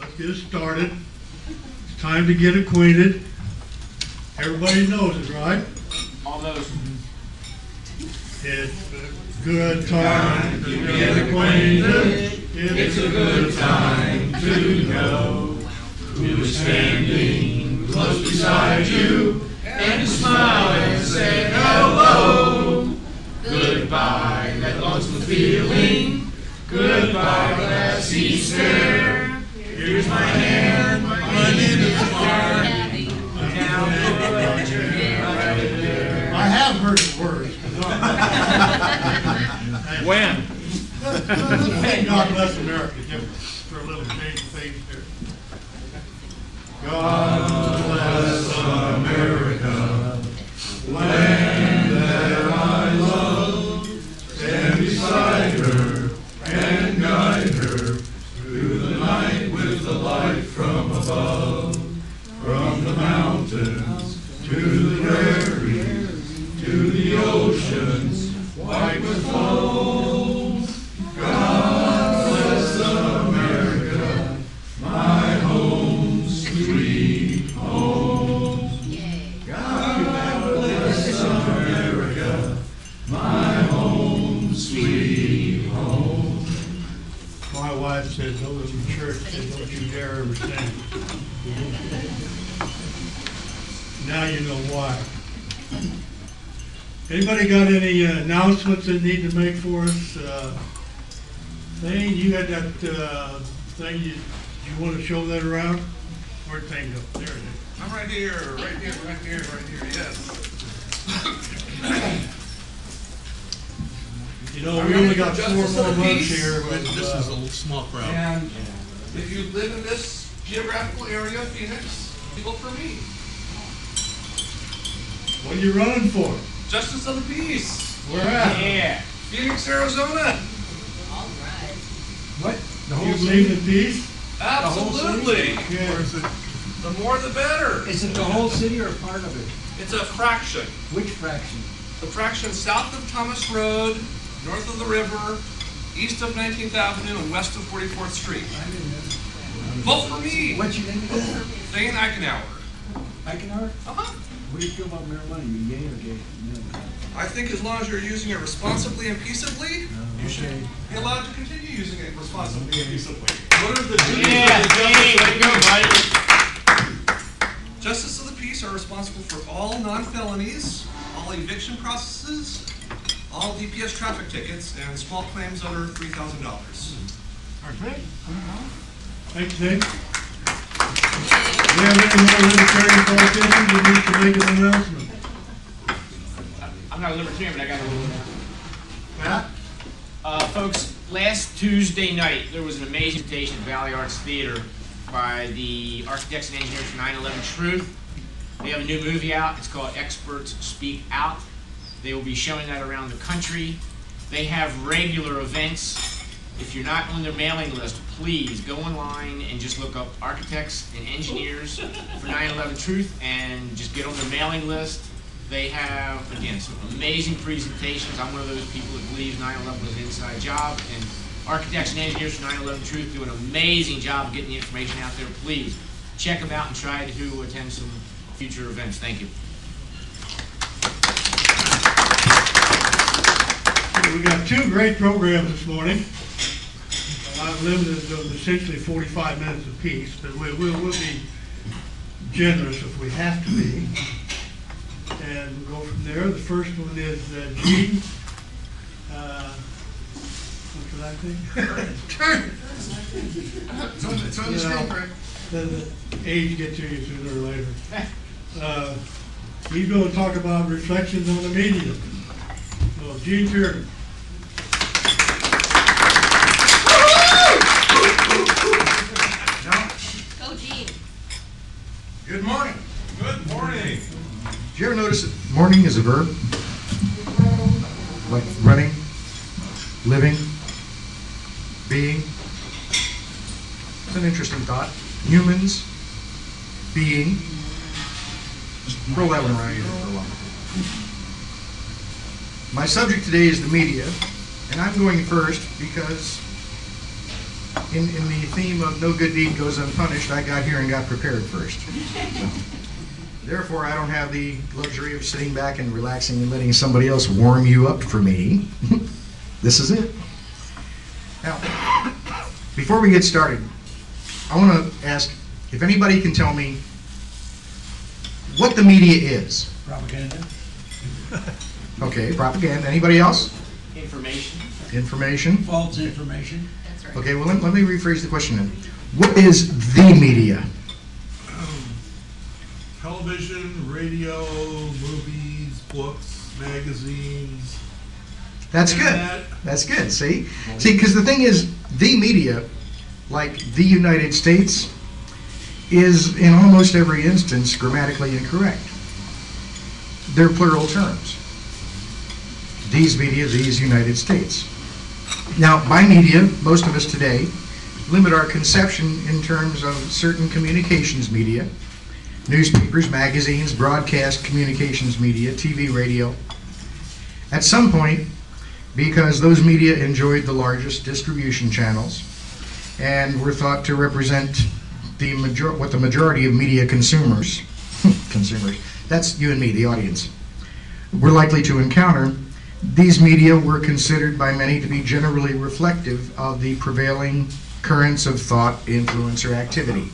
let's get it started. It's time to get acquainted. Everybody knows it, right? All those. It's a good time to get acquainted. It's a good time to know who is standing close beside you and smile and say hello. Goodbye, that lonesome feeling. Goodbye, last Easter. Here's my hand. My name is Mark. I have heard the words. When? God bless America. Give for a little change of things here. God bless America, land that I love. Stand beside her and guide her through the night with the light from above. From the mountains to the prairies, to the oceans white with foam. God bless America, my home, sweet home. God bless America, my home, sweet home. My wife said, those in church said, don't you dare ever sing. Now you know why. Anybody got any announcements they need to make for us? Thane, you had that thing, you want to show that around? Where'd Thane go? There it is. I'm right here, yes. You know, we only got 4 more months here. But, this is a small crowd. And if you live in this geographical area, Phoenix, vote for me. What are you running for? Justice of the Peace. Where at? Yeah. Phoenix, Arizona. All right. What? The whole believe in peace? Absolutely. Yeah. The more the better. Is it the whole city or part of it? It's a fraction. Which fraction? The fraction south of Thomas Road, north of the river, east of 19th Avenue, and west of 44th Street. I didn't know. Vote for me. What's your name again? Thane Eichenauer. Eichenauer? Uh-huh. What do you feel about marijuana? You gay or gay? No. I think as long as you're using it responsibly and peaceably, you should be allowed to continue using it responsibly and peaceably. What are the duties Yeah, of the hey, way to go, buddy. Justice of the Peace are responsible for all non-felonies, all eviction processes, all DPS traffic tickets, and small claims under $3,000. Okay. Thanks, Dave. Do you have any more libertarian politicians that need to make an announcement? I'm not a libertarian, but I got a little Pat? folks, last Tuesday night, there was an amazing presentation at Valley Arts Theater by the architects and engineers from 9/11 Truth. They have a new movie out. It's called Experts Speak Out. They will be showing that around the country. They have regular events. If you're not on their mailing list, please go online and just look up architects and engineers for 9/11 Truth and just get on their mailing list. They have, again, some amazing presentations. I'm one of those people that believes 9/11 was an inside job, and architects and engineers for 9/11 Truth do an amazing job of getting the information out there. Please check them out and try to attend some future events. Thank you. We got 2 great programs this morning. I've limited to essentially 45 minutes apiece, but we'll be generous if we have to be. And we'll go from there. The first one is Eugene. What's that thing? Turn! It's on the screen, Greg. The age gets to you sooner or later. He's going to talk about reflections on the media. So, Gene Kernan. Go, Gene. Good morning. Good morning. Did you ever notice that morning is a verb? Like running, living, being. It's an interesting thought. Humans, being. Just roll that one around here for a while. My subject today is the media, and I'm going first because in the theme of no good deed goes unpunished, I got here and got prepared first. Therefore, I don't have the luxury of sitting back and relaxing and letting somebody else warm you up for me. This is it. Now, before we get started, I want to ask if anybody can tell me what the media is. Propaganda. Okay, propaganda. Anybody else? Information. Information. False information. That's right. Okay, well, let me rephrase the question then. What is the media? Television, radio, movies, books, magazines. That's good. Internet. That's good. See, because the thing is, the media, like the United States, is in almost every instance grammatically incorrect. They're plural terms. These media, these United States. Now, by media, most of us today limit our conception in terms of certain communications media, newspapers, magazines, broadcast communications media, TV, radio. At some point, because those media enjoyed the largest distribution channels and were thought to represent what the majority of media consumers, that's you and me, the audience, were likely to encounter, these media were considered by many to be generally reflective of the prevailing currents of thought, influence, or activity.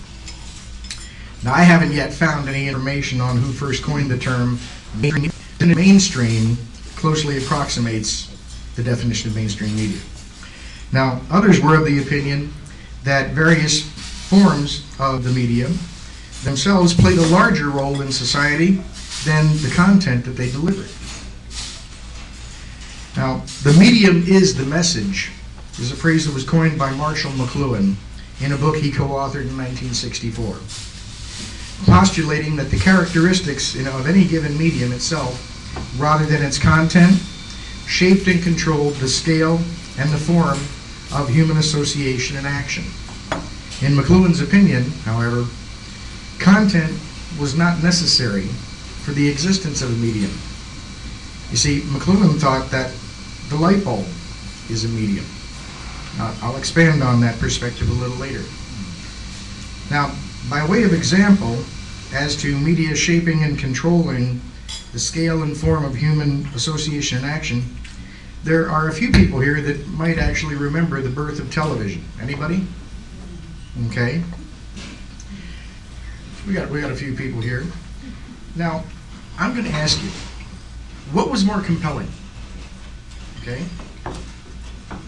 Now, I haven't yet found any information on who first coined the term. Mainstream closely approximates the definition of mainstream media. Now, others were of the opinion that various forms of the media themselves played a larger role in society than the content that they delivered. Now, the medium is the message is a phrase that was coined by Marshall McLuhan in a book he co-authored in 1964, postulating that the characteristics of any given medium itself, rather than its content, shaped and controlled the scale and the form of human association and action. In McLuhan's opinion, however, content was not necessary for the existence of a medium. You see, McLuhan thought that the light bulb is a medium. I'll expand on that perspective a little later. Now, by way of example, as to media shaping and controlling the scale and form of human association and action, there are a few people here that might actually remember the birth of television. Anybody? Okay. We got a few people here. Now, I'm going to ask you, what was more compelling? Okay.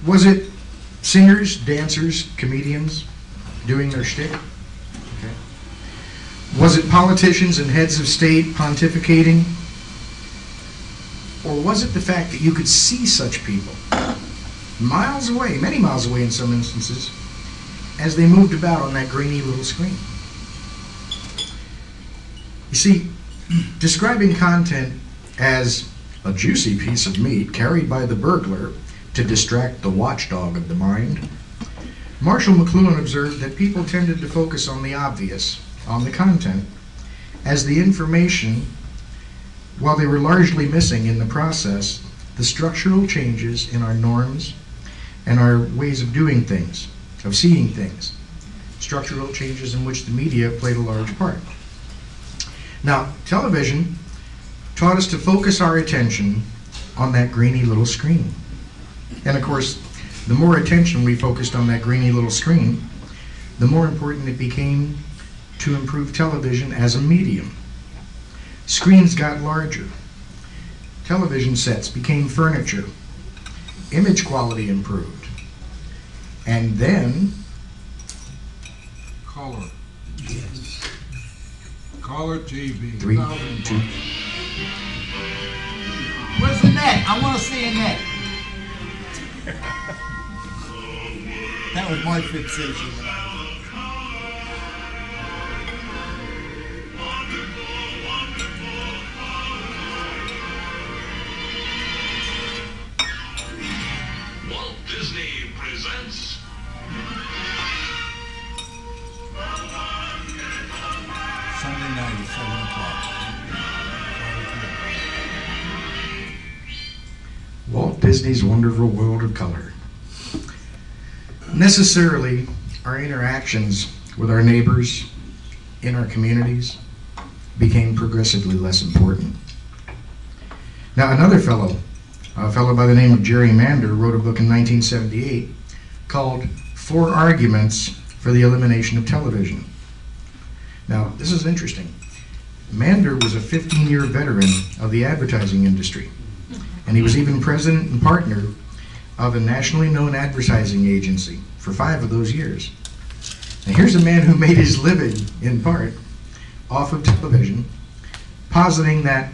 Was it singers, dancers, comedians doing their shtick? Okay. Was it politicians and heads of state pontificating? Or was it the fact that you could see such people miles away, many miles away in some instances, as they moved about on that grainy little screen? You see, describing content as a juicy piece of meat carried by the burglar to distract the watchdog of the mind, Marshall McLuhan observed that people tended to focus on the obvious, on the content, as the information, while they were largely missing in the process the structural changes in our norms and our ways of doing things, of seeing things, structural changes in which the media played a large part. Now, television taught us to focus our attention on that grainy little screen. And of course, the more attention we focused on that grainy little screen, the more important it became to improve television as a medium. Screens got larger. Television sets became furniture. Image quality improved. And then, Color. Yes. Color TV. 3, 2. Where's the net? I want to see a net. That was my fixation. Walt Disney presents Sunday night at 7 o'clock. Walt Disney's Wonderful World of Color. Necessarily, our interactions with our neighbors in our communities became progressively less important. Now, another fellow, a fellow by the name of Jerry Mander, wrote a book in 1978 called 4 Arguments for the Elimination of Television. Now, this is interesting. Mander was a 15-year veteran of the advertising industry, and he was even president and partner of a nationally known advertising agency for 5 of those years. Now, here's a man who made his living, in part, off of television, positing that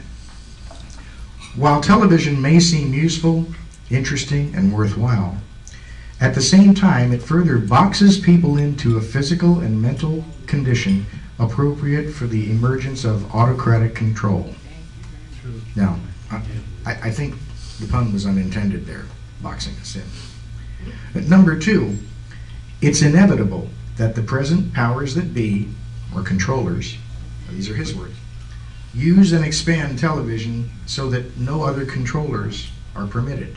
while television may seem useful, interesting, and worthwhile, at the same time it further boxes people into a physical and mental condition appropriate for the emergence of autocratic control. Now, I think the pun was unintended there, boxing us in. But number 2, it's inevitable that the present powers that be, or controllers, these are his words, use and expand television so that no other controllers are permitted.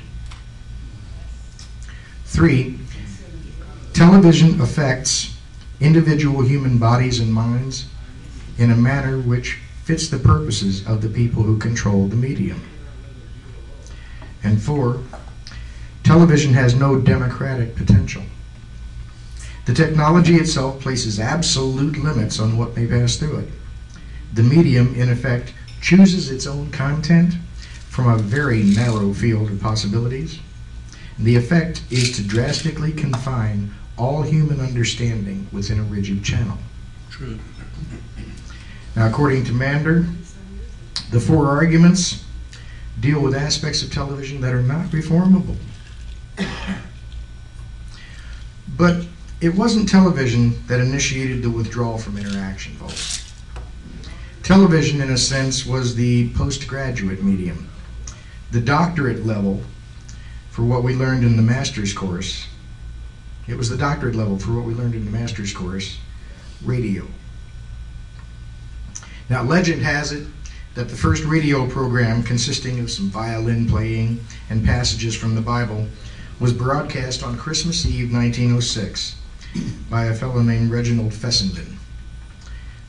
3, television affects individual human bodies and minds in a manner which fits the purposes of the people who control the medium. And 4, television has no democratic potential. The technology itself places absolute limits on what may pass through it. The medium, in effect, chooses its own content from a very narrow field of possibilities. The effect is to drastically confine all human understanding within a rigid channel. True. Now, according to Mander, the 4 arguments deal with aspects of television that are not reformable. But it wasn't television that initiated the withdrawal from interaction, folks. Television, in a sense, was the postgraduate medium, the doctorate level for what we learned in the master's course. It was the doctorate level for what we learned in the master's course, radio. Now, legend has it that the first radio program, consisting of some violin playing and passages from the Bible, was broadcast on Christmas Eve 1906 by a fellow named Reginald Fessenden.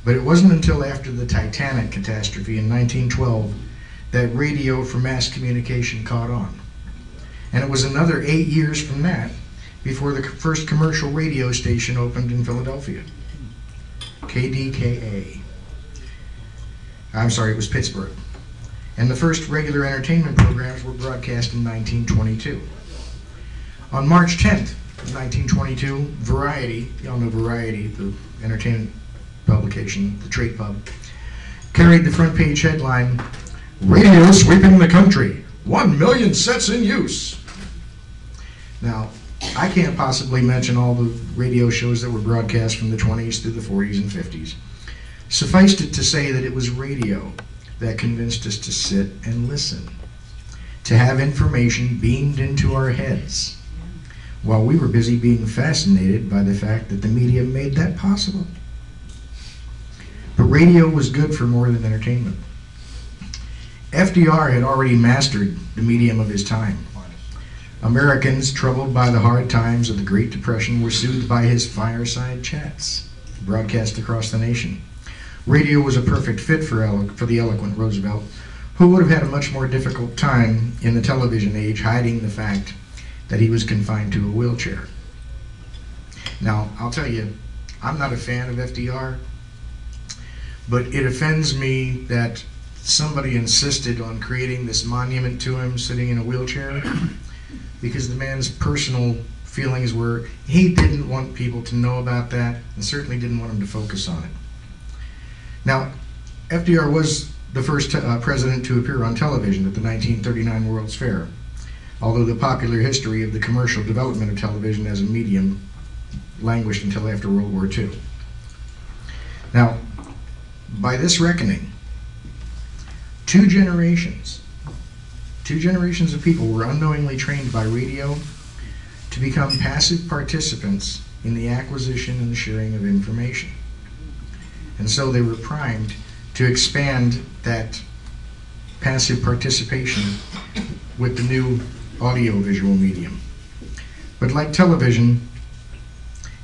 But it wasn't until after the Titanic catastrophe in 1912 that radio for mass communication caught on. And it was another 8 years from that before the first commercial radio station opened in Philadelphia, KDKA. I'm sorry, it was Pittsburgh. And the first regular entertainment programs were broadcast in 1922. On March 10th, 1922, Variety, y'all know Variety, the entertainment publication, the trade pub, carried the front page headline, "Radio Sweeping the Country, 1 million sets in use." Now, I can't possibly mention all the radio shows that were broadcast from the 20s through the 40s and 50s. Suffice it to say that it was radio that convinced us to sit and listen, to have information beamed into our heads, while we were busy being fascinated by the fact that the media made that possible. But radio was good for more than entertainment. FDR had already mastered the medium of his time. Americans troubled by the hard times of the Great Depression were soothed by his fireside chats, broadcast across the nation. Radio was a perfect fit for the eloquent Roosevelt, who would have had a much more difficult time in the television age hiding the fact that he was confined to a wheelchair. Now, I'll tell you, I'm not a fan of FDR, but it offends me that somebody insisted on creating this monument to him sitting in a wheelchair, because the man's personal feelings were he didn't want people to know about that and certainly didn't want them to focus on it. Now, FDR was the first president to appear on television at the 1939 World's Fair, although the popular history of the commercial development of television as a medium languished until after World War II. Now, by this reckoning, two generations of people were unknowingly trained by radio to become passive participants in the acquisition and sharing of information. And so they were primed to expand that passive participation with the new audio-visual medium. But like television,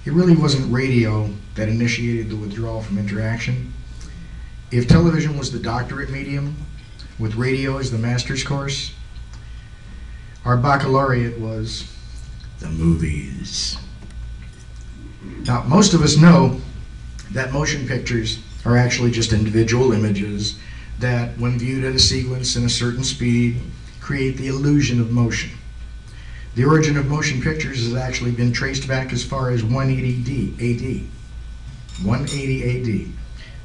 it really wasn't radio that initiated the withdrawal from interaction. If television was the doctorate medium, with radio as the master's course, our baccalaureate was the movies. Now, most of us know that motion pictures are actually just individual images that, when viewed at a sequence in a certain speed, create the illusion of motion. The origin of motion pictures has actually been traced back as far as 180 AD, 180 AD,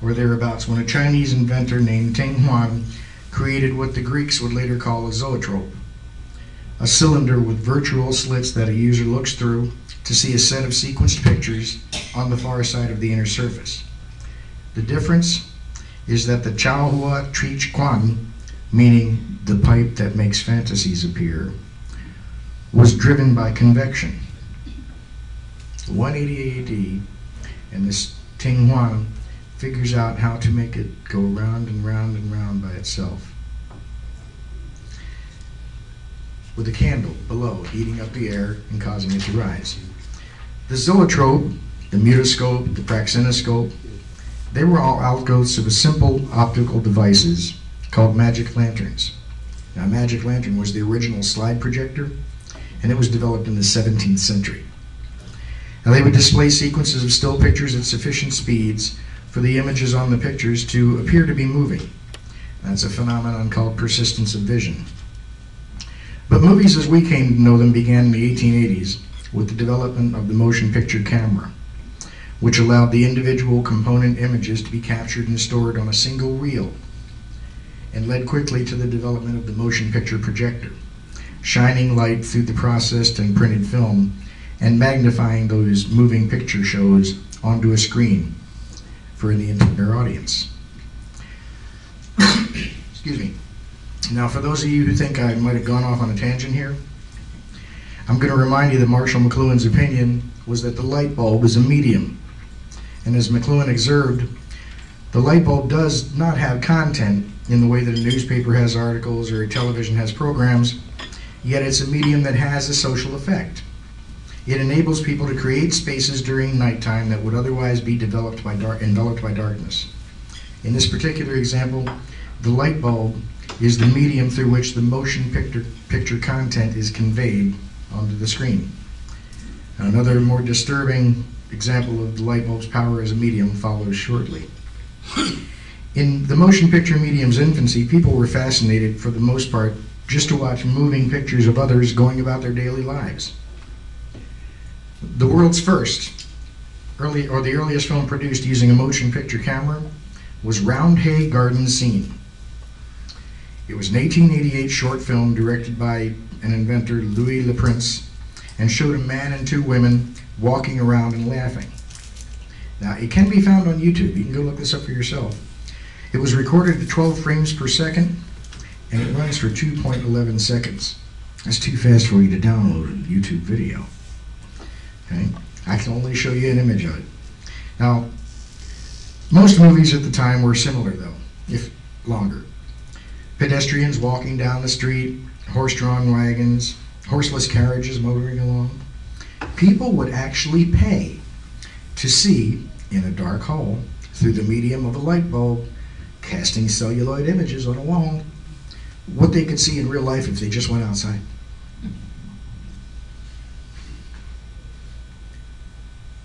or thereabouts, when a Chinese inventor named Ting Huan created what the Greeks would later call a zoetrope, a cylinder with virtual slits that a user looks through to see a set of sequenced pictures on the far side of the inner surface. The difference is that the Chao Hua Trich Quan, meaning the pipe that makes fantasies appear, was driven by convection. 180 AD, and this Ting Huan figures out how to make it go round and round and round by itself, with a candle below heating up the air and causing it to rise. The zoetrope, the mutoscope, the praxinoscope, they were all outgrowths of a simple optical devices called magic lanterns. Now, a magic lantern was the original slide projector, and it was developed in the 17th century. Now, they would display sequences of still pictures at sufficient speeds for the images on the pictures to appear to be moving. That's a phenomenon called persistence of vision. But movies as we came to know them began in the 1880s with the development of the motion picture camera, which allowed the individual component images to be captured and stored on a single reel, and led quickly to the development of the motion picture projector, shining light through the processed and printed film and magnifying those moving picture shows onto a screen for the entire audience. Excuse me. Now, for those of you who think I might have gone off on a tangent here, I'm going to remind you that Marshall McLuhan's opinion was that the light bulb is a medium. And as McLuhan observed, the light bulb does not have content in the way that a newspaper has articles or a television has programs, yet it's a medium that has a social effect. It enables people to create spaces during nighttime that would otherwise be enveloped by darkness. In this particular example, the light bulb is the medium through which the motion picture content is conveyed onto the screen. Another more disturbing example of the light bulb's power as a medium follows shortly. In the motion picture medium's infancy, people were fascinated, for the most part, just to watch moving pictures of others going about their daily lives. The world's first, the earliest film produced using a motion picture camera was Roundhay Garden Scene. It was an 1888 short film directed by an inventor, Louis Le Prince, and showed a man and two women walking around and laughing. Now, it can be found on YouTube. You can go look this up for yourself. It was recorded at 12 frames per second, and it runs for 2.11 seconds. That's too fast for you to download a YouTube video. Okay? I can only show you an image of it. Now, most movies at the time were similar, though, if longer. Pedestrians walking down the street, horse-drawn wagons, horseless carriages motoring along. People would actually pay to see, in a dark hall, through the medium of a light bulb, casting celluloid images on a wall, what they could see in real life if they just went outside.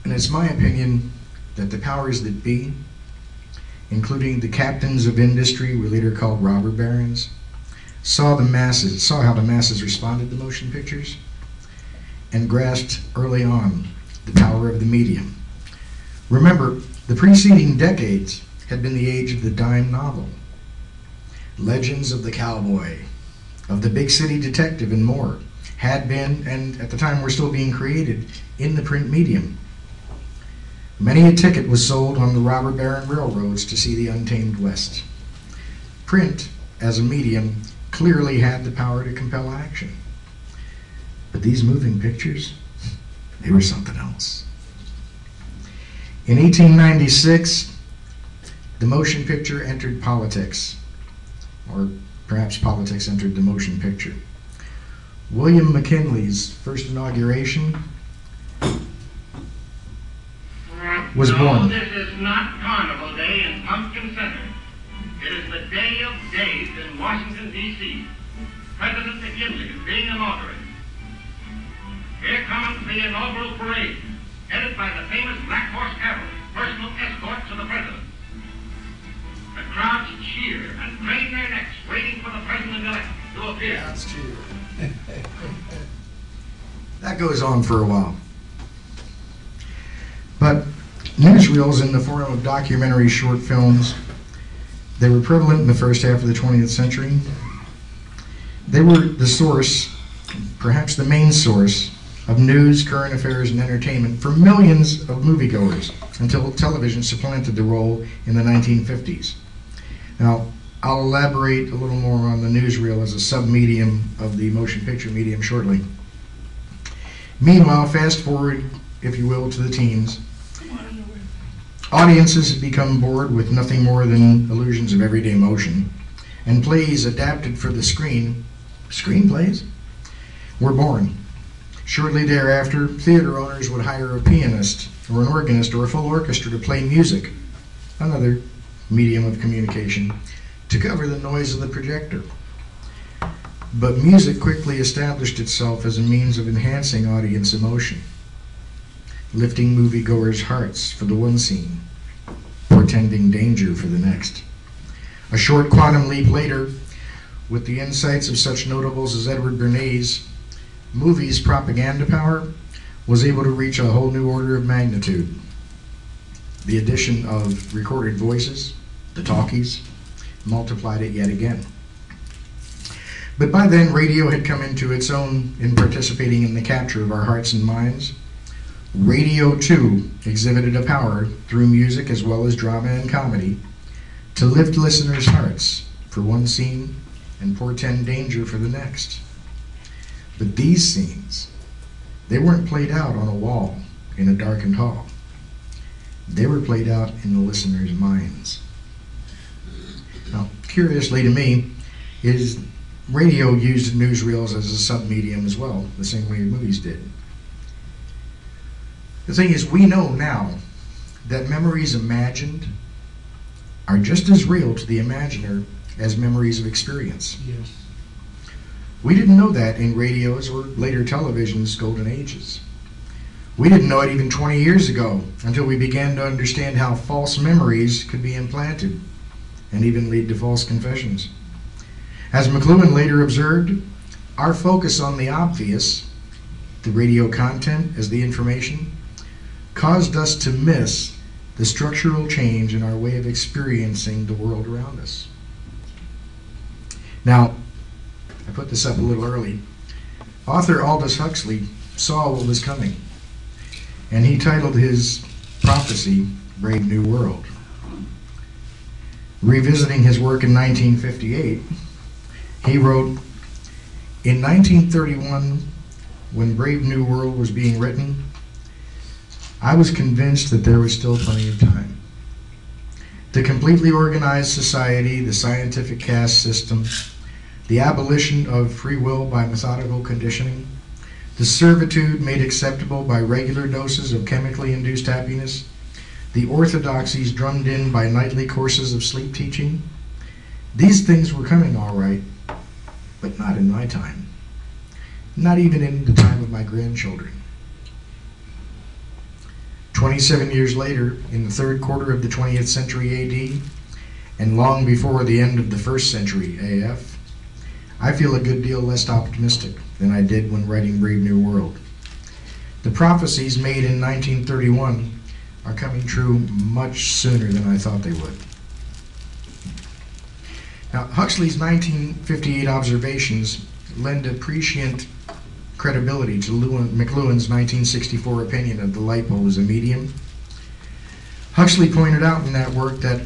And it's my opinion that the powers that be, including the captains of industry, we later called robber barons, saw how the masses responded to motion pictures, and grasped early on the power of the medium. Remember, the preceding decades had been the age of the dime novel, legends of the cowboy, of the big city detective, and more had been, and at the time were still being created, in the print medium. Many a ticket was sold on the robber baron railroads to see the untamed West. Print, as a medium, clearly had the power to compel action. But these moving pictures, they were something else. In 1896, the motion picture entered politics, or perhaps politics entered the motion picture. William McKinley's first inauguration was No, born. this is not Carnival Day in Pumpkin Center. It is the day of days in Washington, D.C. President McKinley is being inaugurated. Here comes the inaugural parade, headed by the famous Black Horse Cavalry, personal escort to the president. The crowds cheer and crane their necks, waiting for the president-elect to appear. That's true. That goes on for a while. But newsreels in the form of documentary short films, they were prevalent in the first half of the 20th century. They were the source, perhaps the main source, of news, current affairs, and entertainment for millions of moviegoers until television supplanted the role in the 1950s. Now, I'll elaborate a little more on the newsreel as a sub-medium of the motion picture medium shortly. Meanwhile, fast forward, if you will, to the teens. Audiences had become bored with nothing more than illusions of everyday motion, and plays adapted for the screen, screenplays, were born. Shortly thereafter, theater owners would hire a pianist or an organist or a full orchestra to play music, another medium of communication, to cover the noise of the projector. But music quickly established itself as a means of enhancing audience emotion, lifting moviegoers' hearts for the one scene, portending danger for the next. A short quantum leap later, with the insights of such notables as Edward Bernays, movies' propaganda power was able to reach a whole new order of magnitude. The addition of recorded voices, the talkies, multiplied it yet again. But by then, radio had come into its own in participating in the capture of our hearts and minds. Radio, too, exhibited a power through music as well as drama and comedy to lift listeners' hearts for one scene and portend danger for the next. But these scenes, they weren't played out on a wall in a darkened hall. They were played out in the listeners' minds. Now, curiously to me, is radio used newsreels as a sub-medium as well, the same way movies did. The thing is, we know now that memories imagined are just as real to the imaginer as memories of experience. Yes. We didn't know that in radio's or later television's golden ages. We didn't know it even 20 years ago until we began to understand how false memories could be implanted and even lead to false confessions. As McLuhan later observed, our focus on the obvious, the radio content as the information, caused us to miss the structural change in our way of experiencing the world around us. Now, I put this up a little early. Author Aldous Huxley saw what was coming, and he titled his prophecy, Brave New World. Revisiting his work in 1958, he wrote, "In 1931, when Brave New World was being written, I was convinced that there was still plenty of time. The completely organized society, the scientific caste system, the abolition of free will by methodical conditioning, the servitude made acceptable by regular doses of chemically induced happiness, the orthodoxies drummed in by nightly courses of sleep teaching, these things were coming all right, but not in my time, not even in the time of my grandchildren." 27 years later, in the third quarter of the 20th century AD, and long before the end of the first century AF, I feel a good deal less optimistic than I did when writing Brave New World. The prophecies made in 1931 are coming true much sooner than I thought they would. Now, Huxley's 1958 observations lend appreciant credibility to McLuhan's 1964 opinion of the light bulb as a medium. Huxley pointed out in that work that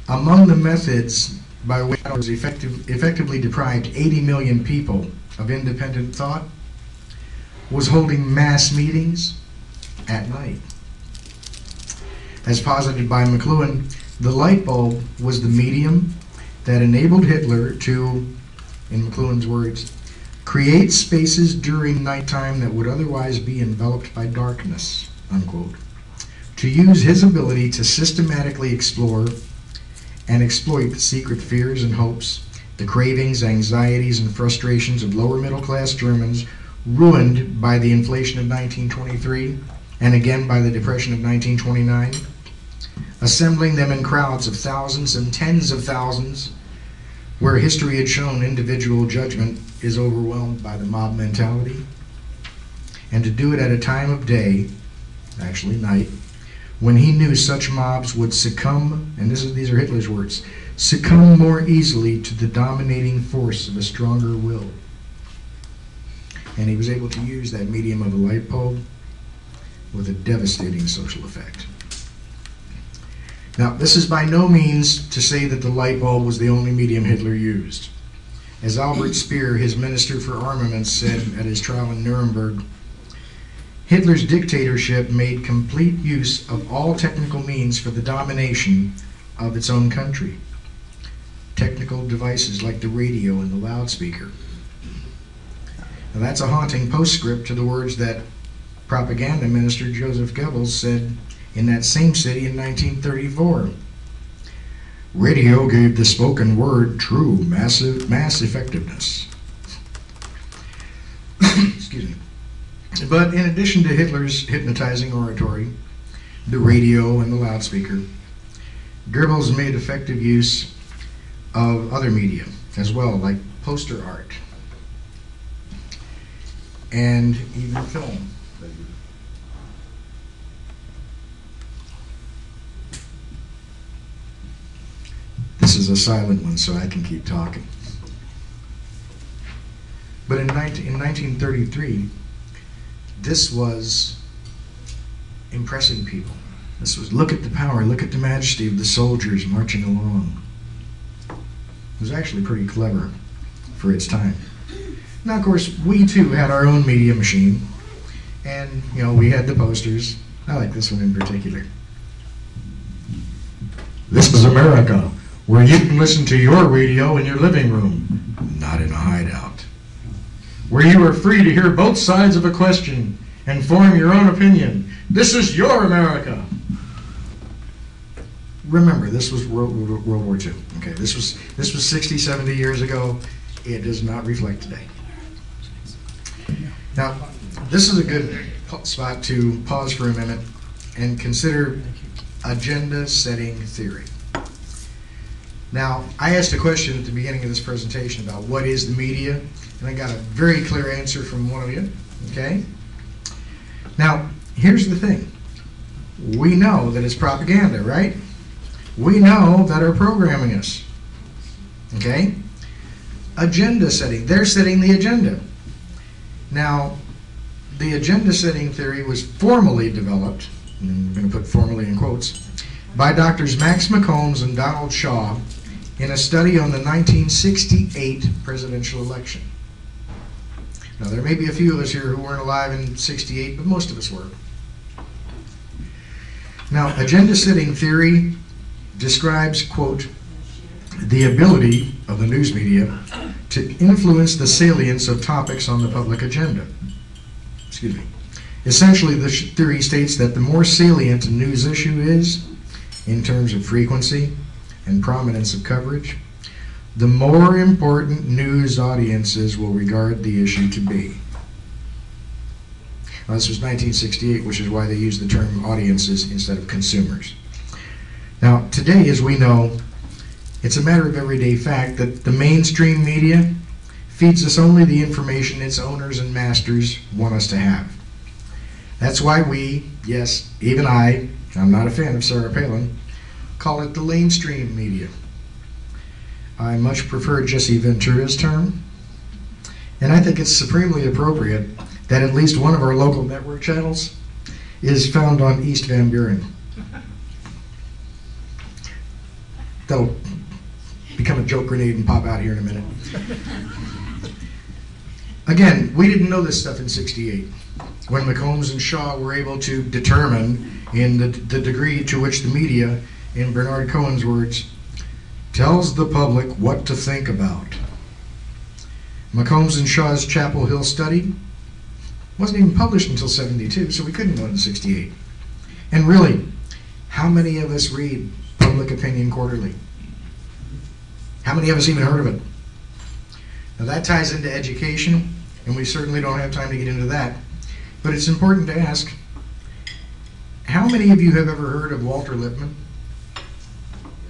among the methods by which it was effectively deprived 80 million people of independent thought was holding mass meetings at night. As posited by McLuhan, the light bulb was the medium that enabled Hitler to, in McLuhan's words, create spaces during nighttime that would otherwise be enveloped by darkness, unquote, to use his ability to systematically explore and exploit the secret fears and hopes, the cravings, anxieties, and frustrations of lower middle class Germans ruined by the inflation of 1923 and again by the Depression of 1929, assembling them in crowds of thousands and tens of thousands, where history had shown individual judgment is overwhelmed by the mob mentality, and to do it at a time of day, actually night, when he knew such mobs would succumb, and these are Hitler's words, succumb more easily to the dominating force of a stronger will. And he was able to use that medium of a light bulb with a devastating social effect. Now, this is by no means to say that the light bulb was the only medium Hitler used. As Albert Speer, his minister for armaments, said at his trial in Nuremberg, Hitler's dictatorship made complete use of all technical means for the domination of its own country. Technical devices like the radio and the loudspeaker. Now, that's a haunting postscript to the words that propaganda minister Joseph Goebbels said in that same city in 1934. Radio gave the spoken word true mass effectiveness. Excuse me. But in addition to Hitler's hypnotizing oratory, the radio and the loudspeaker, Goebbels made effective use of other media as well, like poster art and even film. This is a silent one, so I can keep talking. But in 1933, this was impressing people. This was, look at the power, look at the majesty of the soldiers marching along. It was actually pretty clever for its time. Now, of course, we too had our own media machine, and, you know, we had the posters. I like this one in particular. This is America, where you can listen to your radio in your living room, not in a hideout. Where you are free to hear both sides of a question and form your own opinion. This is your America. Remember, this was World War II. Okay, this was 60, 70 years ago. It does not reflect today. Now, this is a good spot to pause for a minute and consider agenda setting theory. Now, I asked a question at the beginning of this presentation about what is the media, and I got a very clear answer from one of you, okay? Now, here's the thing. We know that it's propaganda, right? We know that are programming us, okay? Agenda setting. They're setting the agenda. Now, the agenda setting theory was formally developed, and I'm going to put formally in quotes, by Drs. Max McCombs and Donald Shaw in a study on the 1968 presidential election. Now, there may be a few of us here who weren't alive in '68, but most of us were. Now, agenda setting theory describes, quote, the ability of the news media to influence the salience of topics on the public agenda. Excuse me. Essentially, the theory states that the more salient a news issue is, in terms of frequency and prominence of coverage, the more important news audiences will regard the issue to be. Now, this was 1968, which is why they used the term audiences instead of consumers. Now, today, as we know, it's a matter of everyday fact that the mainstream media feeds us only the information its owners and masters want us to have. That's why we, yes, even I'm not a fan of Sarah Palin, call it the lamestream media. I much prefer Jesse Ventura's term, and I think it's supremely appropriate that at least one of our local network channels is found on East Van Buren. That'll become a joke grenade and pop out here in a minute. Again, we didn't know this stuff in '68, when McCombs and Shaw were able to determine in the degree to which the media, in Bernard Cohen's words, tells the public what to think about. McCombs and Shaw's Chapel Hill study wasn't even published until '72, so we couldn't know it in '68. And really, how many of us read Public Opinion Quarterly? How many of us even heard of it? Now that ties into education, and we certainly don't have time to get into that. But it's important to ask, how many of you have ever heard of Walter Lippmann?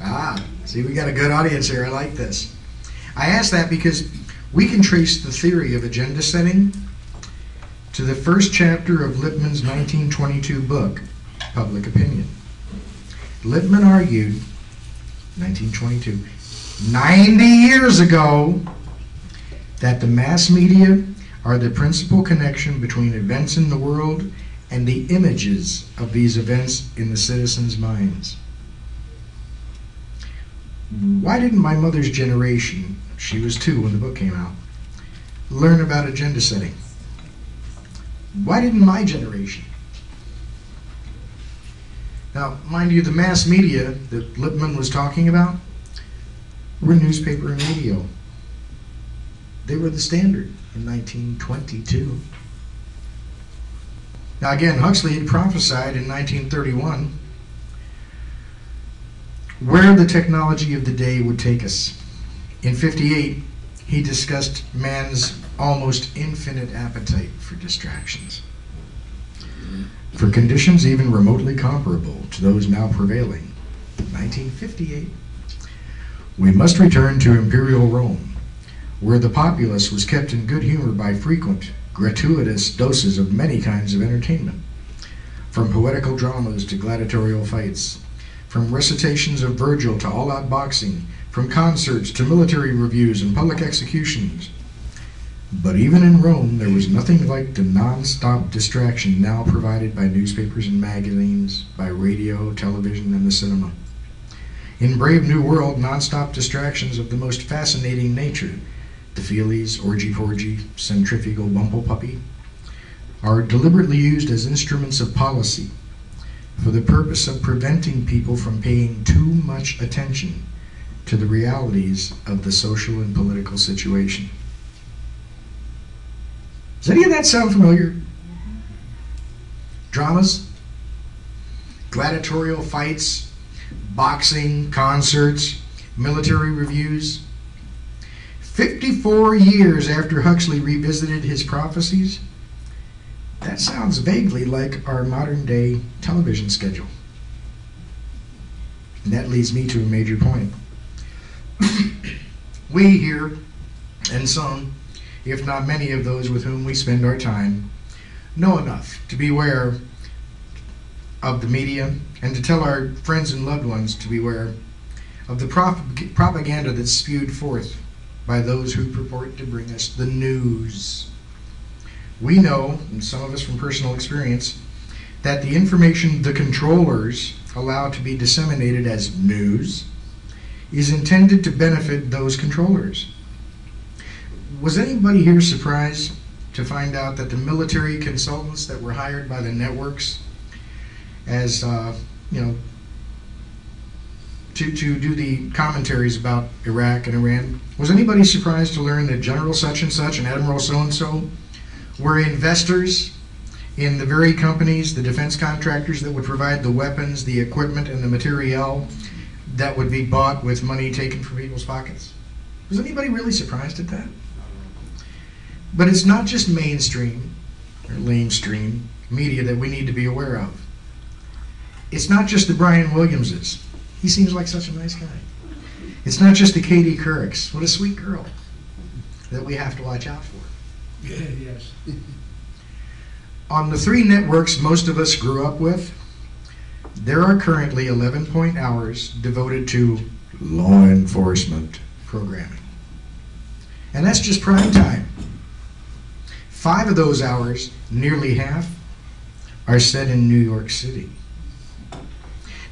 Ah, see, we got a good audience here. I like this. I ask that because we can trace the theory of agenda setting to the first chapter of Lippmann's 1922 book, Public Opinion. Lippmann argued, 1922, 90 years ago, that the mass media are the principal connection between events in the world and the images of these events in the citizens' minds. Why didn't my mother's generation, she was 2 when the book came out, learn about agenda setting? Why didn't my generation? Now, mind you, the mass media that Lippmann was talking about were newspaper and radio. They were the standard in 1922. Now again, Huxley had prophesied in 1931 where the technology of the day would take us. In 58, he discussed man's almost infinite appetite for distractions, for conditions even remotely comparable to those now prevailing. 1958, we must return to imperial Rome, where the populace was kept in good humor by frequent, gratuitous doses of many kinds of entertainment, from poetical dramas to gladiatorial fights, from recitations of Virgil to all-out boxing, from concerts to military reviews and public executions. But even in Rome, there was nothing like the non-stop distraction now provided by newspapers and magazines, by radio, television, and the cinema. In Brave New World, non-stop distractions of the most fascinating nature, the feelies, orgy-porgy, centrifugal bumble-puppy, are deliberately used as instruments of policy for the purpose of preventing people from paying too much attention to the realities of the social and political situation. Does any of that sound familiar? Dramas, gladiatorial fights, boxing, concerts, military reviews. 54 years after Huxley revisited his prophecies, that sounds vaguely like our modern day television schedule. And that leads me to a major point. We here, and some, if not many of those with whom we spend our time, know enough to be aware of the media and to tell our friends and loved ones to beware of the propaganda that's spewed forth by those who purport to bring us the news. We know, and some of us from personal experience, that the information the controllers allow to be disseminated as news is intended to benefit those controllers. Was anybody here surprised to find out that the military consultants that were hired by the networks as, to do the commentaries about Iraq and Iran, was anybody surprised to learn that General such and such and Admiral so-and-so were investors in the very companies, the defense contractors that would provide the weapons, the equipment, and the materiel that would be bought with money taken from people's pockets? Was anybody really surprised at that? But it's not just mainstream or lamestream media that we need to be aware of. It's not just the Brian Williamses. He seems like such a nice guy. It's not just the Katie Courics. What a sweet girl that we have to watch out for. Yeah, yes. On the 3 networks most of us grew up with, there are currently 11 hours devoted to law enforcement programming. And that's just prime time. 5 of those hours, nearly half, are set in New York City.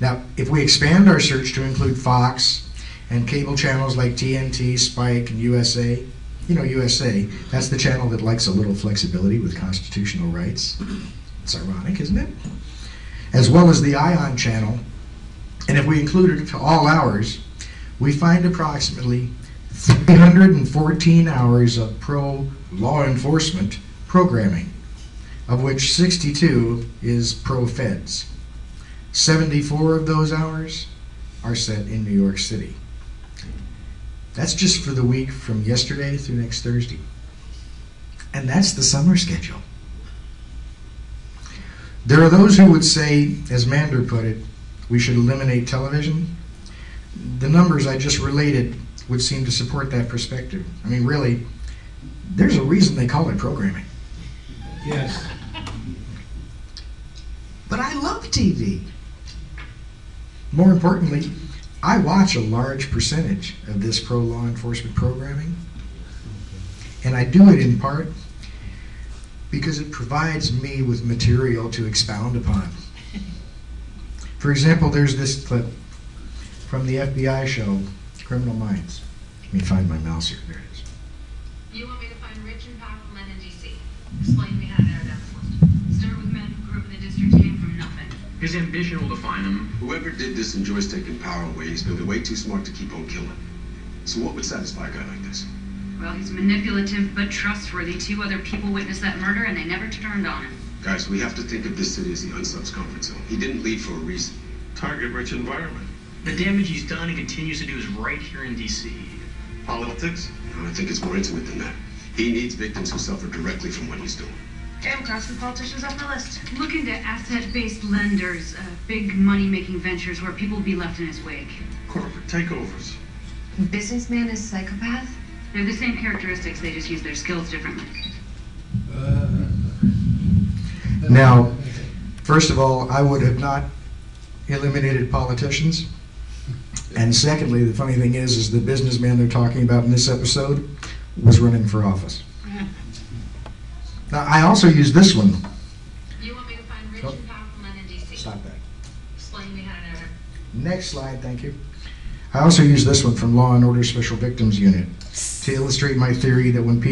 Now, if we expand our search to include Fox and cable channels like TNT, Spike, and USA, you know USA, that's the channel that likes a little flexibility with constitutional rights. It's ironic, isn't it? As well as the ION channel, and if we include it to all hours, we find approximately 314 hours of pro-law enforcement programming, of which 62 is pro-feds. 74 of those hours are set in New York City. That's just for the week from yesterday through next Thursday. And that's the summer schedule. There are those who would say, as Mander put it, we should eliminate television. The numbers I just related would seem to support that perspective. I mean, really, there's a reason they call it programming. Yes. But I love TV. More importantly, I watch a large percentage of this pro-law enforcement programming, and I do it in part because it provides me with material to expound upon. For example, there's this clip from the FBI show, Criminal Minds. Let me find my mouse here. There it is. You want me to find rich and powerful men in D.C. Explain to me how to narrow down this list. Start with men who grew up in the district, came from nothing. His ambition will define him. Whoever did this enjoys taking power away. He's been way too smart to keep on killing. So what would satisfy a guy like this? Well, he's manipulative but trustworthy. 2 other people witnessed that murder and they never turned on him. Guys, we have to think of this city as the unsubs comfort zone. He didn't leave for a reason. Target-rich environment. The damage he's done and continues to do is right here in D.C. Politics? No, I think it's more intimate than that. He needs victims who suffer directly from what he's doing. Okay, I'm crossing politicians off my list. Look into asset-based lenders, big money-making ventures where people will be left in his wake. Corporate takeovers. Businessman is psychopath? They're the same characteristics, they just use their skills differently. Now, first of all, I would have not eliminated politicians. And secondly, the funny thing is the businessman they're talking about in this episode was running for office. Now, I also use this one. You want me to find rich and powerful men in D.C. Stop that. Explain to me how to narrow down. Next slide, thank you. I also use this one from Law and Order Special Victims Unit to illustrate my theory that when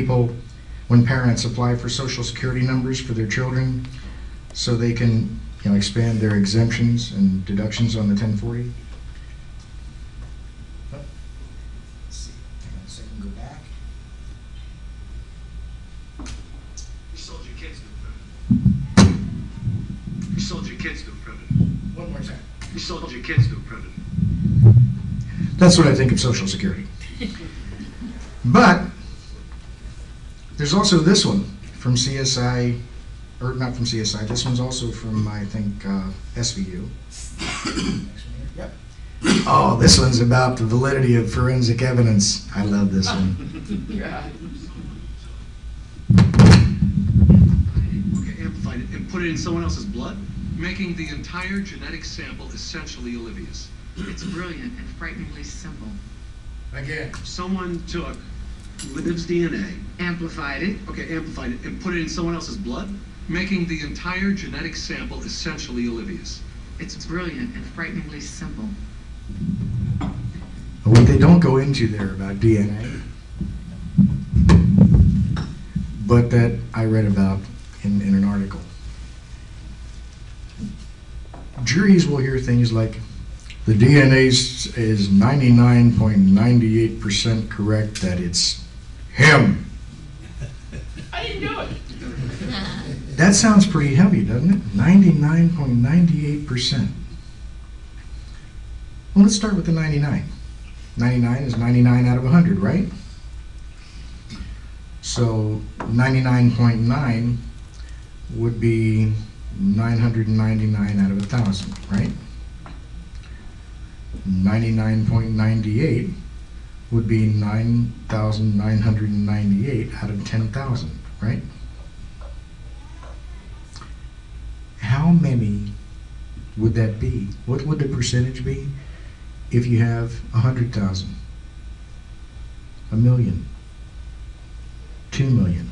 parents apply for Social Security numbers for their children so they can expand their exemptions and deductions on the 1040. Let's see, hang on a second, go back. You sold your kids to a predator. You sold your kids to a predator. One more time. You sold your kids to a predator. That's what I think of Social Security. But there's also this one from CSI, or not from CSI, this one's also from, I think, SVU. Yep. Oh, this one's about the validity of forensic evidence. I love this one. Okay, amplified it and put it in someone else's blood, making the entire genetic sample essentially Olivia's. It's brilliant and frighteningly simple. Again. Someone took Liv's DNA, Amplified it. okay, amplified it, and put it in someone else's blood, making the entire genetic sample essentially Olivia's. It's brilliant and frighteningly simple. What they don't go into there about DNA, but that I read about in an article. Juries will hear things like, the DNA is 99.98% correct that it's him. I didn't do it. That sounds pretty heavy, doesn't it? 99.98%. Well, let's start with the 99. 99 is 99 out of 100, right? So 99.9 would be 999 out of 1,000, right? 99.98 would be 9,998 out of 10,000, right? How many would that be? What would the percentage be if you have 100,000, 1,000,000, 2,000,000?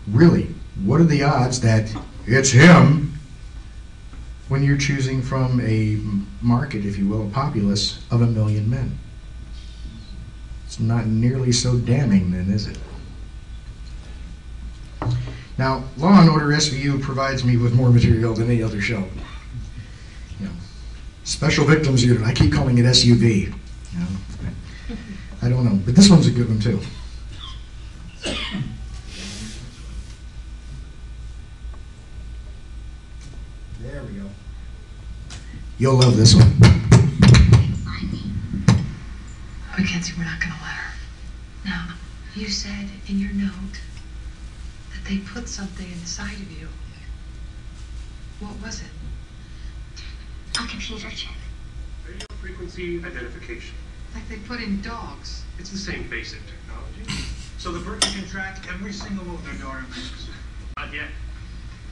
Really, what are the odds that it's him when you're choosing from a market, if you will, a populace of 1,000,000 men? It's not nearly so damning then, is it? Now, Law and Order SVU provides me with more material than any other show. Special Victims Unit, I keep calling it SUV. I don't know, but this one's a good one too. There we go. You'll love this one. Mackenzie, we're not going to let her. Now, you said in your note that they put something inside of you. What was it? A computer chip. Radio frequency identification. Like they put in dogs. It's the same basic technology. So the Burton can track every single move their daughter makes. Not yet.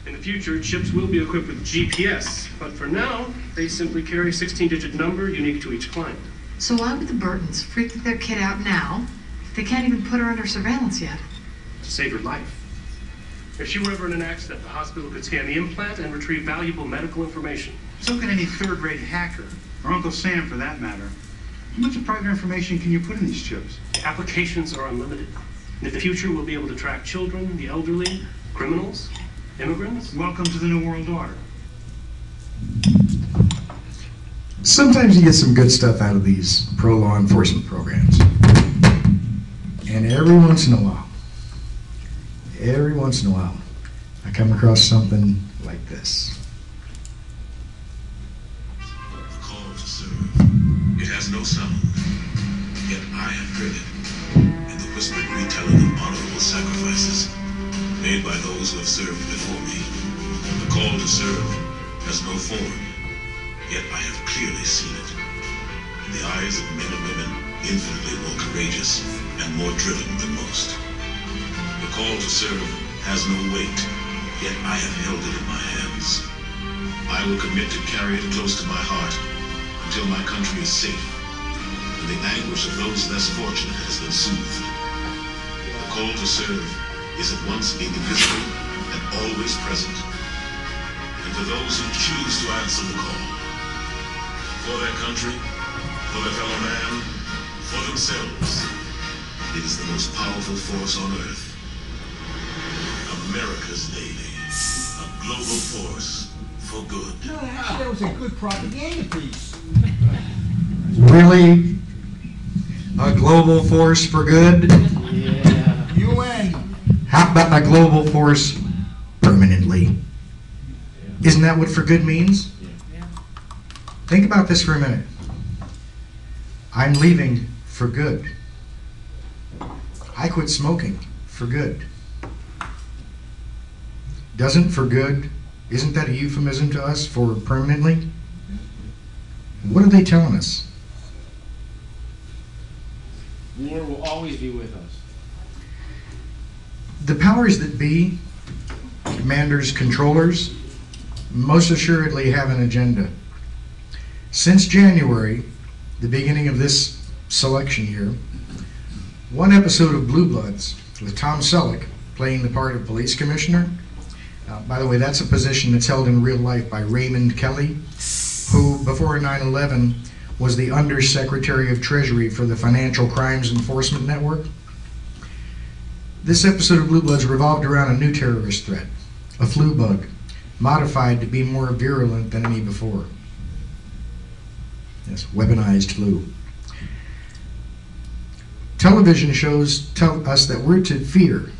In the future, chips will be equipped with GPS, but for now, they simply carry a 16-digit number unique to each client. So why would the Burtons freak their kid out now if they can't even put her under surveillance yet? To save her life. If she were ever in an accident, the hospital could scan the implant and retrieve valuable medical information. So can any third-rate hacker, or Uncle Sam for that matter. How much of private information can you put in these chips? Applications are unlimited. In the future, we'll be able to track children, the elderly, criminals, immigrants. Welcome to the New World Order. Sometimes you get some good stuff out of these pro-law enforcement programs. And every once in a while, I come across something like this. The call to serve. It has no sound, yet I have heard it in the whispered retelling of honorable sacrifices made by those who have served before me. The call to serve has no form, yet I have clearly seen it. In the eyes of men and women infinitely more courageous and more driven than most. The call to serve has no weight, yet I have held it in my hands. I will commit to carry it close to my heart until my country is safe and the anguish of those less fortunate has been soothed. The call to serve is at once indivisible and always present. And to those who choose to answer the call, for their country, for their fellow man, for themselves, it is the most powerful force on earth. America's Navy, a global force for good. No, actually, that was a good propaganda piece. Really? A global force for good? Yeah. UN. How about a global force permanently? Isn't that what for good means? Think about this for a minute. I'm leaving for good. I quit smoking for good. Isn't that a euphemism to us for permanently? What are they telling us? War will always be with us. The powers that be, commanders, controllers, most assuredly have an agenda. Since January, the beginning of this selection year, one episode of Blue Bloods with Tom Selleck playing the part of police commissioner. By the way, that's a position that's held in real life by Raymond Kelly, who before 9/11 was the Undersecretary of Treasury for the Financial Crimes Enforcement Network. This episode of Blue Bloods revolved around a new terrorist threat, a flu bug, modified to be more virulent than any before. Yes, weaponized flu. Television shows tell us that we're to fear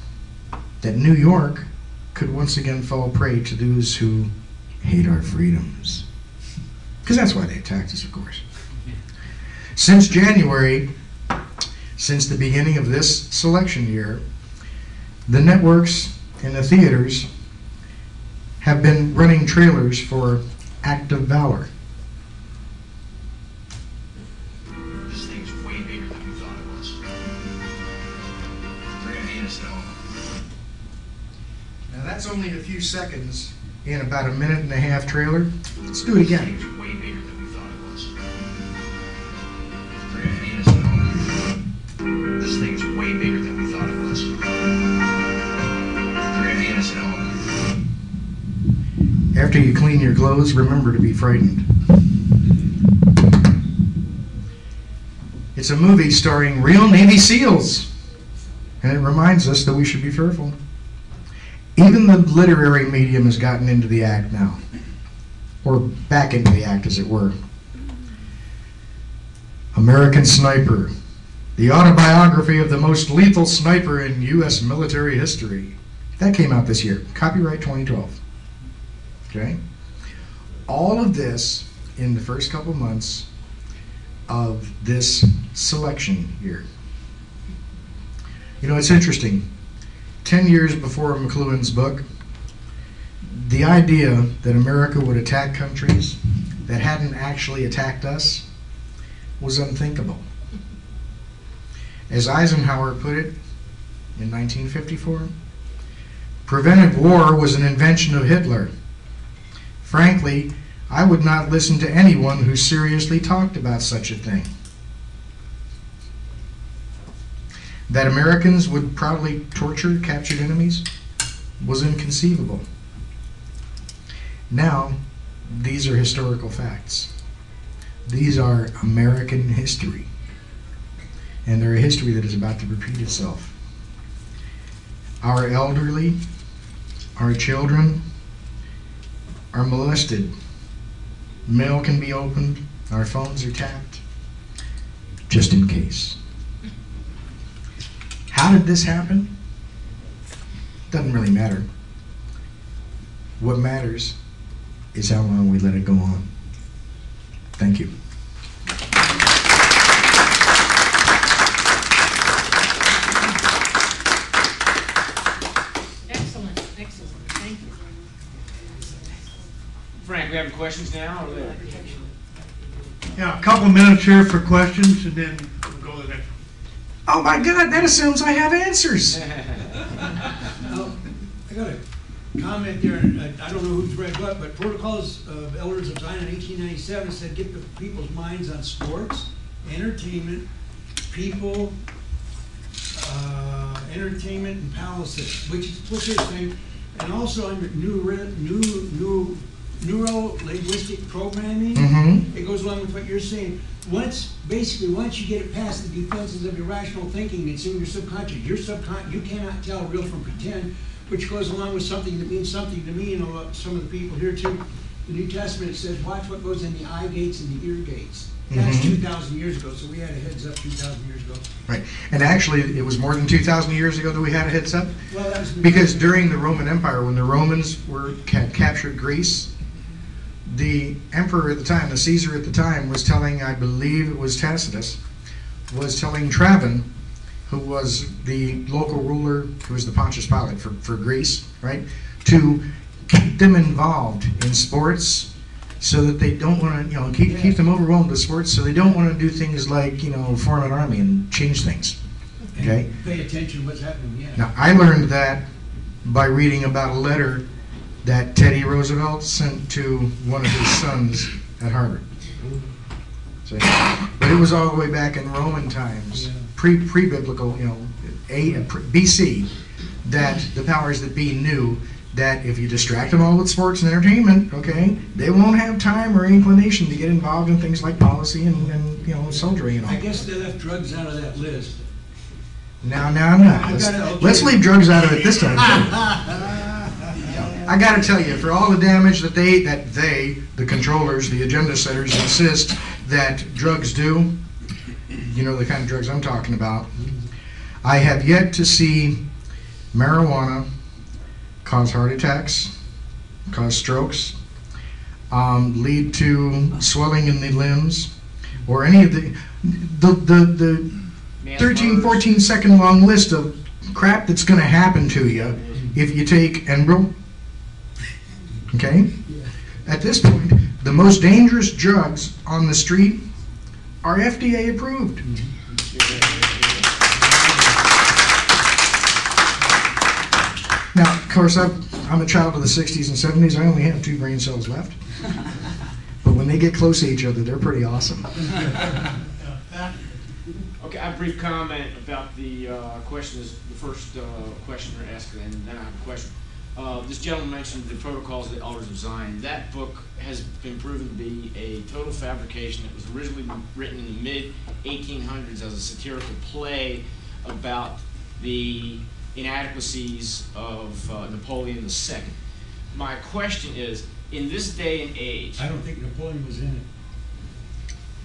that New York could once again fall prey to those who hate our freedoms. Because that's why they attacked us, of course. Since January, since the beginning of this selection year, the networks and the theaters have been running trailers for Act of Valor. This thing's way bigger than we thought it was. They're gonna hate us though. Now that's only a few seconds in about a 1.5-minute trailer. Let's do it again. This thing's way bigger than we thought it was. They're gonna hate us though. This thing's way bigger than we thought it was. They're gonna hate us though. After you clean your clothes, remember to be frightened. It's a movie starring real Navy SEALs, and it reminds us that we should be fearful. Even the literary medium has gotten into the act now, or back into the act, as it were. American Sniper, the autobiography of the most lethal sniper in U.S. military history. That came out this year, copyright 2012. Okay? All of this in the first couple months of this selection year. You know, it's interesting. 10 years before McLuhan's book, the idea that America would attack countries that hadn't actually attacked us was unthinkable. As Eisenhower put it in 1954, preventive war was an invention of Hitler. Frankly, I would not listen to anyone who seriously talked about such a thing. That Americans would proudly torture captured enemies was inconceivable. Now, these are historical facts. These are American history. And they're a history that is about to repeat itself. Our elderly, our children are molested. Mail can be opened, our phones are tapped, just in case. How did this happen? Doesn't really matter. What matters is how long we let it go on. Thank you. Excellent, excellent. Thank you. Frank, we have questions now? Or later? Yeah, a couple minutes here for questions, and then we'll go to the next one. Oh my God, that assumes I have answers. I got a comment there. I don't know who's read what, but Protocols of Elders of Zion in 1897 said get the people's minds on sports, entertainment, people, entertainment, and palaces, which is what they're saying. And also under neuro-linguistic programming, it goes along with what you're saying. Once you get it past the defenses of irrational thinking, it's in your subconscious. You cannot tell real from pretend, which goes along with something that means something to me and some of the people here too. The New Testament says, watch what goes in the eye gates and the ear gates. That's 2,000 years ago, so we had a heads up 2,000 years ago. Right, and actually it was more than 2,000 years ago that we had a heads up. Well, that was because during the Roman Empire, when the Romans captured Greece, the emperor at the time, the Caesar at the time, was telling, I believe it was Tacitus, was telling Trajan, who was the local ruler, who was the Pontius Pilate for Greece, right, to keep them involved in sports so that they don't want to, keep them overwhelmed with sports so they don't want to do things like, form an army and change things, okay? And pay attention to what's happening, yeah. Now, I learned that by reading about a letter that Teddy Roosevelt sent to one of his sons at Harvard. So, but it was all the way back in Roman times, pre-biblical, BC, that the powers that be knew that if you distract them all with sports and entertainment, okay, they won't have time or inclination to get involved in things like policy and soldiery and all. I guess they left drugs out of that list. Now. Let's leave drugs out of it this time. I got to tell you, for all the damage that they, the controllers, the agenda setters, insist that drugs do, the kind of drugs I'm talking about, I have yet to see marijuana cause heart attacks, cause strokes, lead to swelling in the limbs, or any of the 13, 14 second long list of crap that's going to happen to you if you take Enbrel. Okay? At this point, the most dangerous drugs on the street are FDA approved. Now, of course, I'm a child of the 60s and 70s. I only have 2 brain cells left. But when they get close to each other, they're pretty awesome. Okay, I have a brief comment about the first questioner asked, and then I have a question. This gentleman mentioned the Protocols of the Elders of Zion. That book has been proven to be a total fabrication. It was originally written in the mid-1800s as a satirical play about the inadequacies of Napoleon II. My question is, in this day and age... I don't think Napoleon was in it.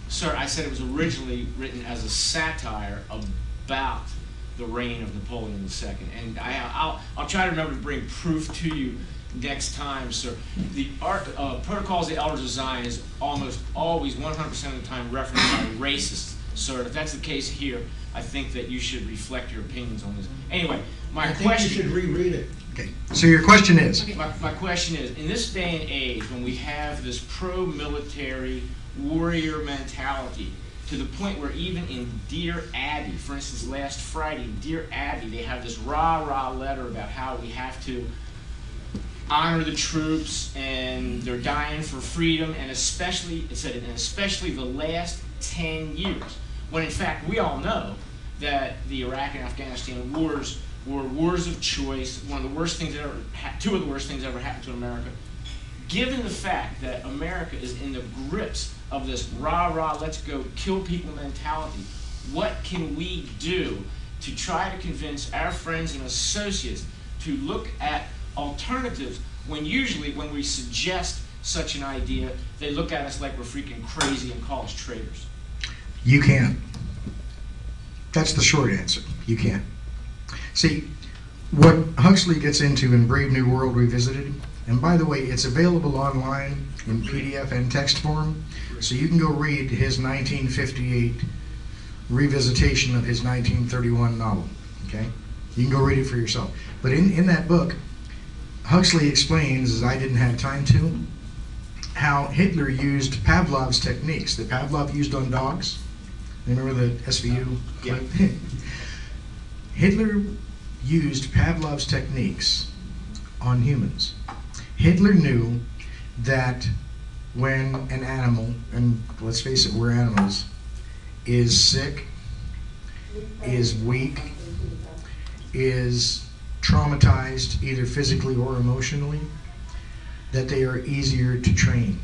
Sir, I said it was originally written as a satire about the reign of Napoleon II. And I'll try to remember to bring proof to you next time, sir. The Protocols of the Elders of Zion is almost always 100% of the time referenced by racists, sir. If that's the case here, I think that you should reflect your opinions on this. Anyway, my question... I think you should reread it. Okay, so your question is? Okay. My question is, in this day and age, when we have this pro-military warrior mentality, to the point where even in Dear Abby, for instance, last Friday, Dear Abby, they have this rah-rah letter about how we have to honor the troops and they're dying for freedom, and especially, it said, and especially the last 10 years. When in fact, we all know that the Iraq and Afghanistan wars were wars of choice, one of the worst things that ever, two of the worst things that ever happened to America. Given the fact that America is in the grips of this rah-rah, let's go kill people mentality, what can we do to try to convince our friends and associates to look at alternatives when usually when we suggest such an idea, they look at us like we're freaking crazy and call us traitors? You can't. That's the short answer. You can't. See, what Huxley gets into in Brave New World Revisited, and by the way, it's available online in PDF and text form, so you can go read his 1958 revisitation of his 1931 novel, okay? You can go read it for yourself. But in that book, Huxley explains, as I didn't have time to, how Hitler used Pavlov's techniques that Pavlov used on dogs. Remember the SVU clip? Yeah. Hitler used Pavlov's techniques on humans. Hitler knew that when an animal, and let's face it, we're animals, is sick, is weak, is traumatized either physically or emotionally, that they are easier to train.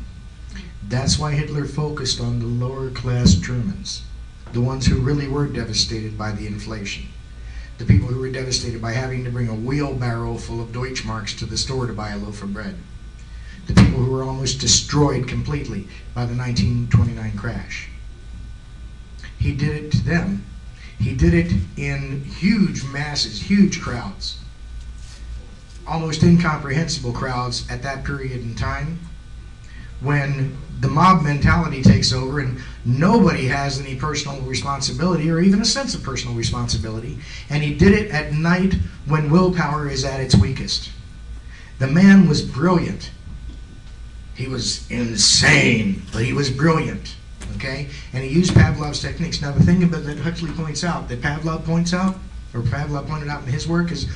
That's why Hitler focused on the lower class Germans, the ones who really were devastated by the inflation, the people who were devastated by having to bring a wheelbarrow full of Deutschmarks to the store to buy a loaf of bread, the people who were almost destroyed completely by the 1929 crash. He did it to them. He did it in huge masses, huge crowds, almost incomprehensible crowds at that period in time, when the mob mentality takes over and nobody has any personal responsibility or even a sense of personal responsibility. And he did it at night when willpower is at its weakest. The man was brilliant. He was insane, but he was brilliant. Okay? And he used Pavlov's techniques. Now the thing about that Huxley points out, that Pavlov points out, or Pavlov pointed out in his work, is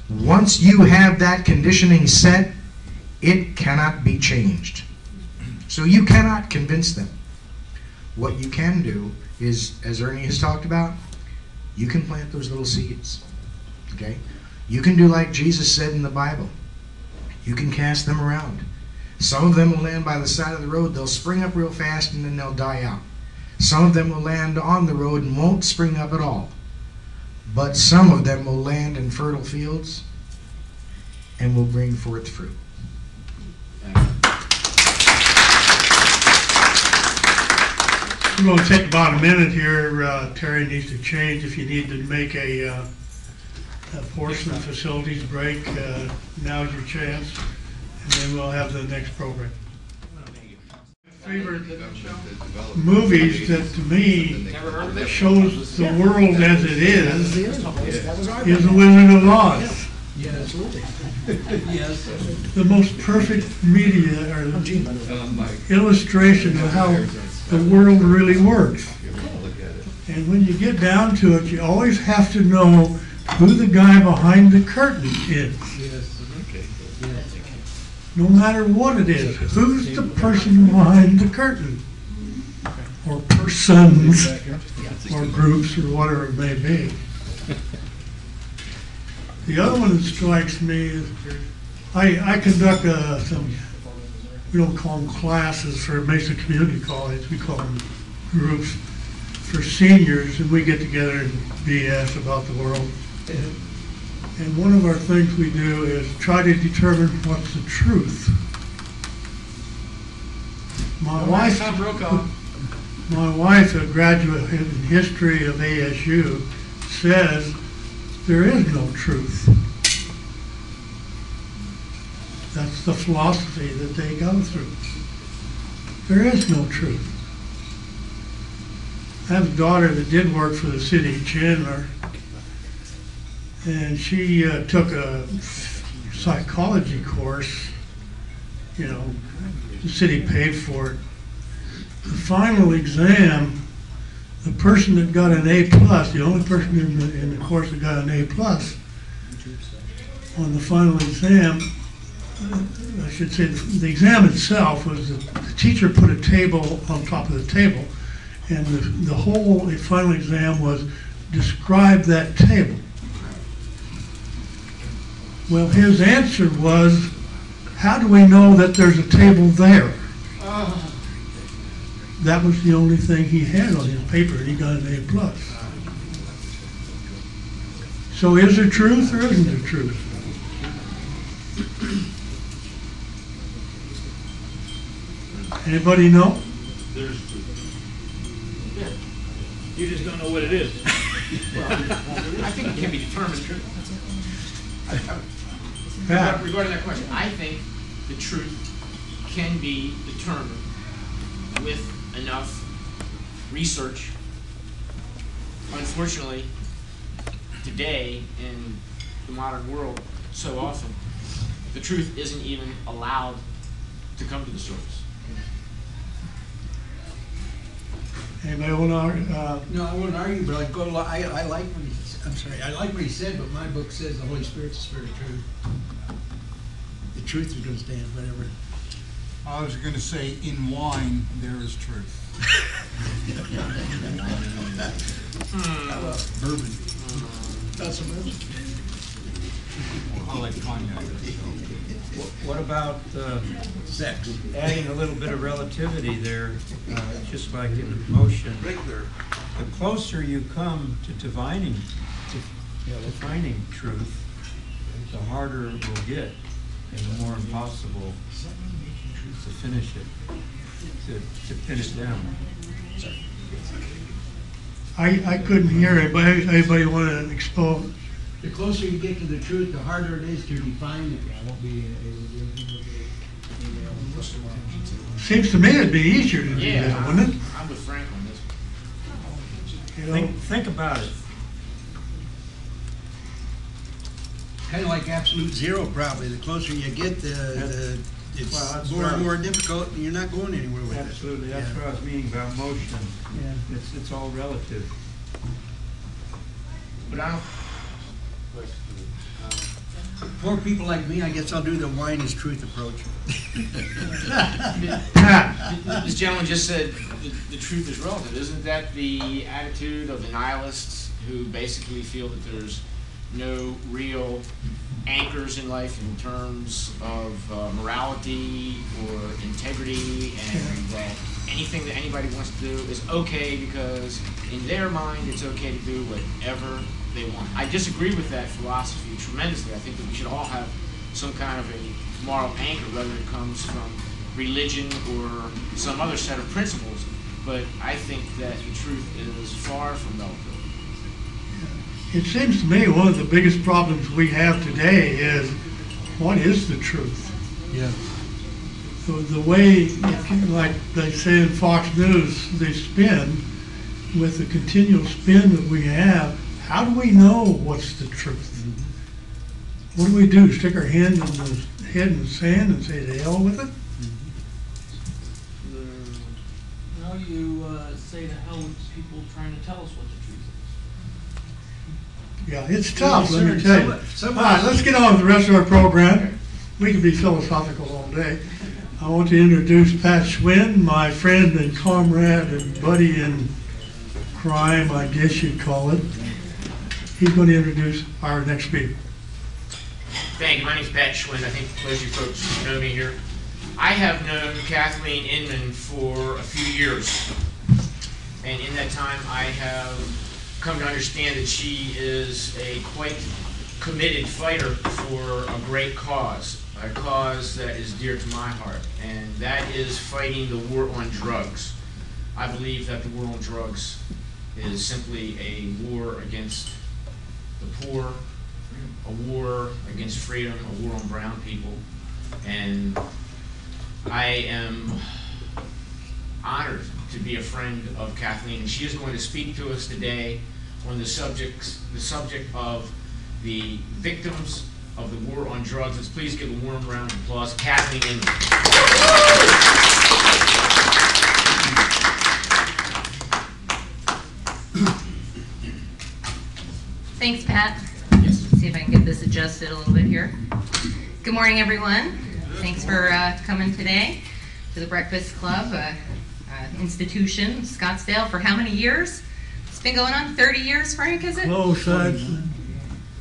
once you have that conditioning set, it cannot be changed. So you cannot convince them. What you can do is, as Ernie has talked about, you can plant those little seeds. Okay? You can do like Jesus said in the Bible. You can cast them around. Some of them will land by the side of the road. They'll spring up real fast and then they'll die out. Some of them will land on the road and won't spring up at all. But some of them will land in fertile fields and will bring forth fruit. We're going to take about a minute here. Terry needs to change. If you need to make a portion of facilities break, now's your chance. And then we'll have the next program. Favorite movies that to me shows the world as it is The Wizard of Oz. Yes. Yes. The most perfect media or illustration of how the world really works. And when you get down to it, you always have to know who the guy behind the curtain is. No matter what it is, who's the person behind the curtain? Or persons, or groups, or whatever it may be. The other one that strikes me is, I conduct some, we don't call them classes for Mesa Community College, we call them groups for seniors, and we get together and BS about the world. And one of our things we do is try to determine what's the truth. My wife, a graduate in history of ASU, says there is no truth. That's the philosophy that they go through. There is no truth. I have a daughter that did work for the city of Chandler, and she took a psychology course. You know, the city paid for it. The final exam, the person that got an A+, the only person in the course that got an A+, on the final exam, I should say the exam itself was the teacher put a table on top of the table, and the whole final exam was describe that table. Well, his answer was, how do we know that there's a table there? That was the only thing he had on his paper, and he got an A+. So is there truth or isn't there truth? Anybody know? There's truth. Yeah. You just don't know what it is. Well, I think it can be determined. Yeah. Regarding that question, I think the truth can be determined with enough research. Unfortunately, today in the modern world, so often, the truth isn't even allowed to come to the surface. Anybody want to argue? No, I wouldn't argue, but I'd go. I like what he. I'm sorry. I like what he said, but my book says the Holy Spirit's the Spirit of truth. The truth is going to stand, whatever. I was going to say, in wine there is truth. Bourbon. That's a bourbon. I like cognac. What about sex? Adding a little bit of relativity there, just like in motion. The closer you come to defining truth, the harder it will get, and the more impossible to finish it, to pin it down. I couldn't hear it, but anybody want to expose? The closer you get to the truth, the harder it is to define it. Seems to me it'd be easier to do that, wouldn't it? I'm with Frank on this. You know? Think about it. Kind of like absolute zero, probably. The closer you get, it's more and more difficult, and you're not going anywhere with it. Absolutely, that's what I was meaning about motion. Yeah, it's all relative. But I don't. Poor people like me, I guess I'll do the wine is truth approach. This gentleman just said the truth is relative. Isn't that the attitude of the nihilists who basically feel that there's no real anchors in life in terms of morality or integrity, and that anything that anybody wants to do is okay because in their mind it's okay to do whatever they want? I disagree with that philosophy tremendously. I think that we should all have some kind of a moral anchor, whether it comes from religion or some other set of principles, but I think that the truth is far from relative. It seems to me one of the biggest problems we have today is, what is the truth? Yeah. So the way, like they say in Fox News, they spin, with the continual spin that we have, how do we know what's the truth? What do we do? Stick our head in the sand and say, to hell with it? No, you say to hell with people trying to tell us what the truth is. Yeah, it's tough, let me tell you. All right, let's get on with the rest of our program. We can be philosophical all day. I want to introduce Pat Schwinn, my friend and comrade and buddy in crime, I guess you'd call it. He's going to introduce our next speaker. Thank you. My name's Pat Schwinn. I think most of you folks know me here. I have known Kathleen Inman for a few years, and in that time I have come to understand that she is a quite committed fighter for a great cause, a cause that is dear to my heart, and that is fighting the war on drugs. I believe that the war on drugs is simply a war against the poor, a war against freedom, a war on brown people. And I am honored to be a friend of Kathleen. She is going to speak to us today on the subject of the victims of the war on drugs. Let's please give a warm round of applause, Kathleen Ingram. Thanks, Pat. Yes. Let's see if I can get this adjusted a little bit here. Good morning, everyone. Thanks for coming today to the Breakfast Club institution, Scottsdale, for how many years? It's been going on 30 years, Frank, is it? Close,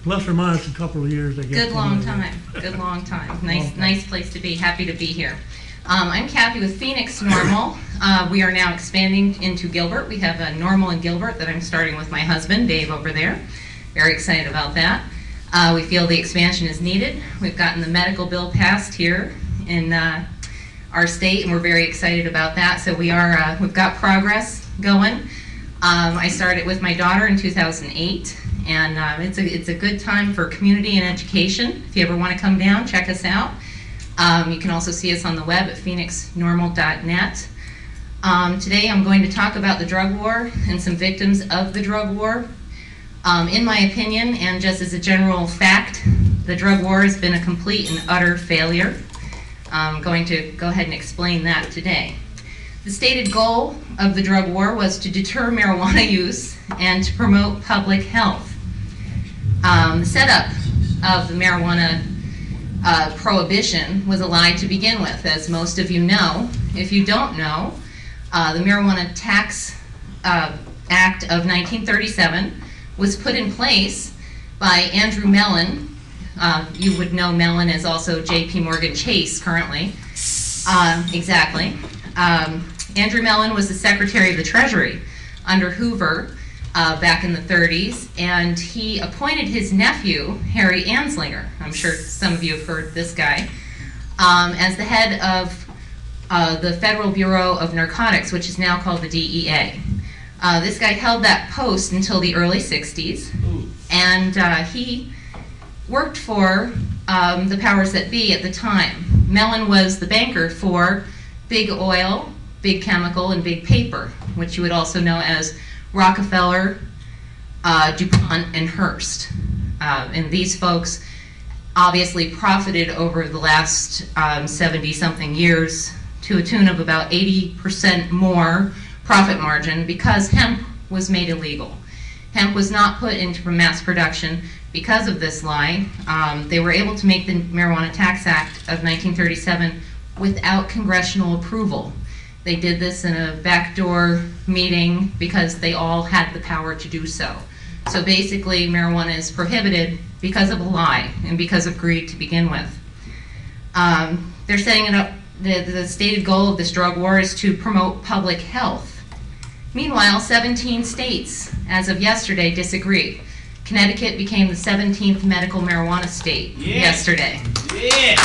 plus or minus a couple of years, I guess. Good long time. Good long time. Nice place to be. Happy to be here. I'm Kathy with Phoenix NORML. We are now expanding into Gilbert. We have a NORML in Gilbert that I'm starting with my husband, Dave, over there. Very excited about that. We feel the expansion is needed. We've gotten the medical bill passed here in our state, and we're very excited about that. So we've got progress going. I started with my daughter in 2008, and it's a good time for community and education. If you ever want to come down, check us out. You can also see us on the web at phoenixnormal.net. Today I'm going to talk about the drug war and some victims of the drug war. In my opinion, and just as a general fact, the drug war has been a complete and utter failure. I'm going to go ahead and explain that today. The stated goal of the drug war was to deter marijuana use and to promote public health. The setup of the marijuana prohibition was a lie to begin with, as most of you know. If you don't know, the Marijuana Tax Act of 1937 was put in place by Andrew Mellon. You would know Mellon as also J.P. Morgan Chase currently. Exactly. Andrew Mellon was the Secretary of the Treasury under Hoover back in the 30s, and he appointed his nephew, Harry Anslinger, I'm sure some of you have heard this guy, as the head of the Federal Bureau of Narcotics, which is now called the DEA. This guy held that post until the early 60s, and he worked for the powers that be at the time. Mellon was the banker for Big Oil, Big Chemical, and Big Paper, which you would also know as Rockefeller, DuPont, and Hearst. And these folks obviously profited over the last 70-something years to a tune of about 80% more profit margin because hemp was made illegal. Hemp was not put into mass production because of this lie. They were able to make the Marijuana Tax Act of 1937 without congressional approval. They did this in a backdoor meeting because they all had the power to do so. So basically, marijuana is prohibited because of a lie and because of greed to begin with. They're setting it up, the stated goal of this drug war is to promote public health. Meanwhile, 17 states, as of yesterday, disagree. Connecticut became the 17th medical marijuana state yesterday. Yeah.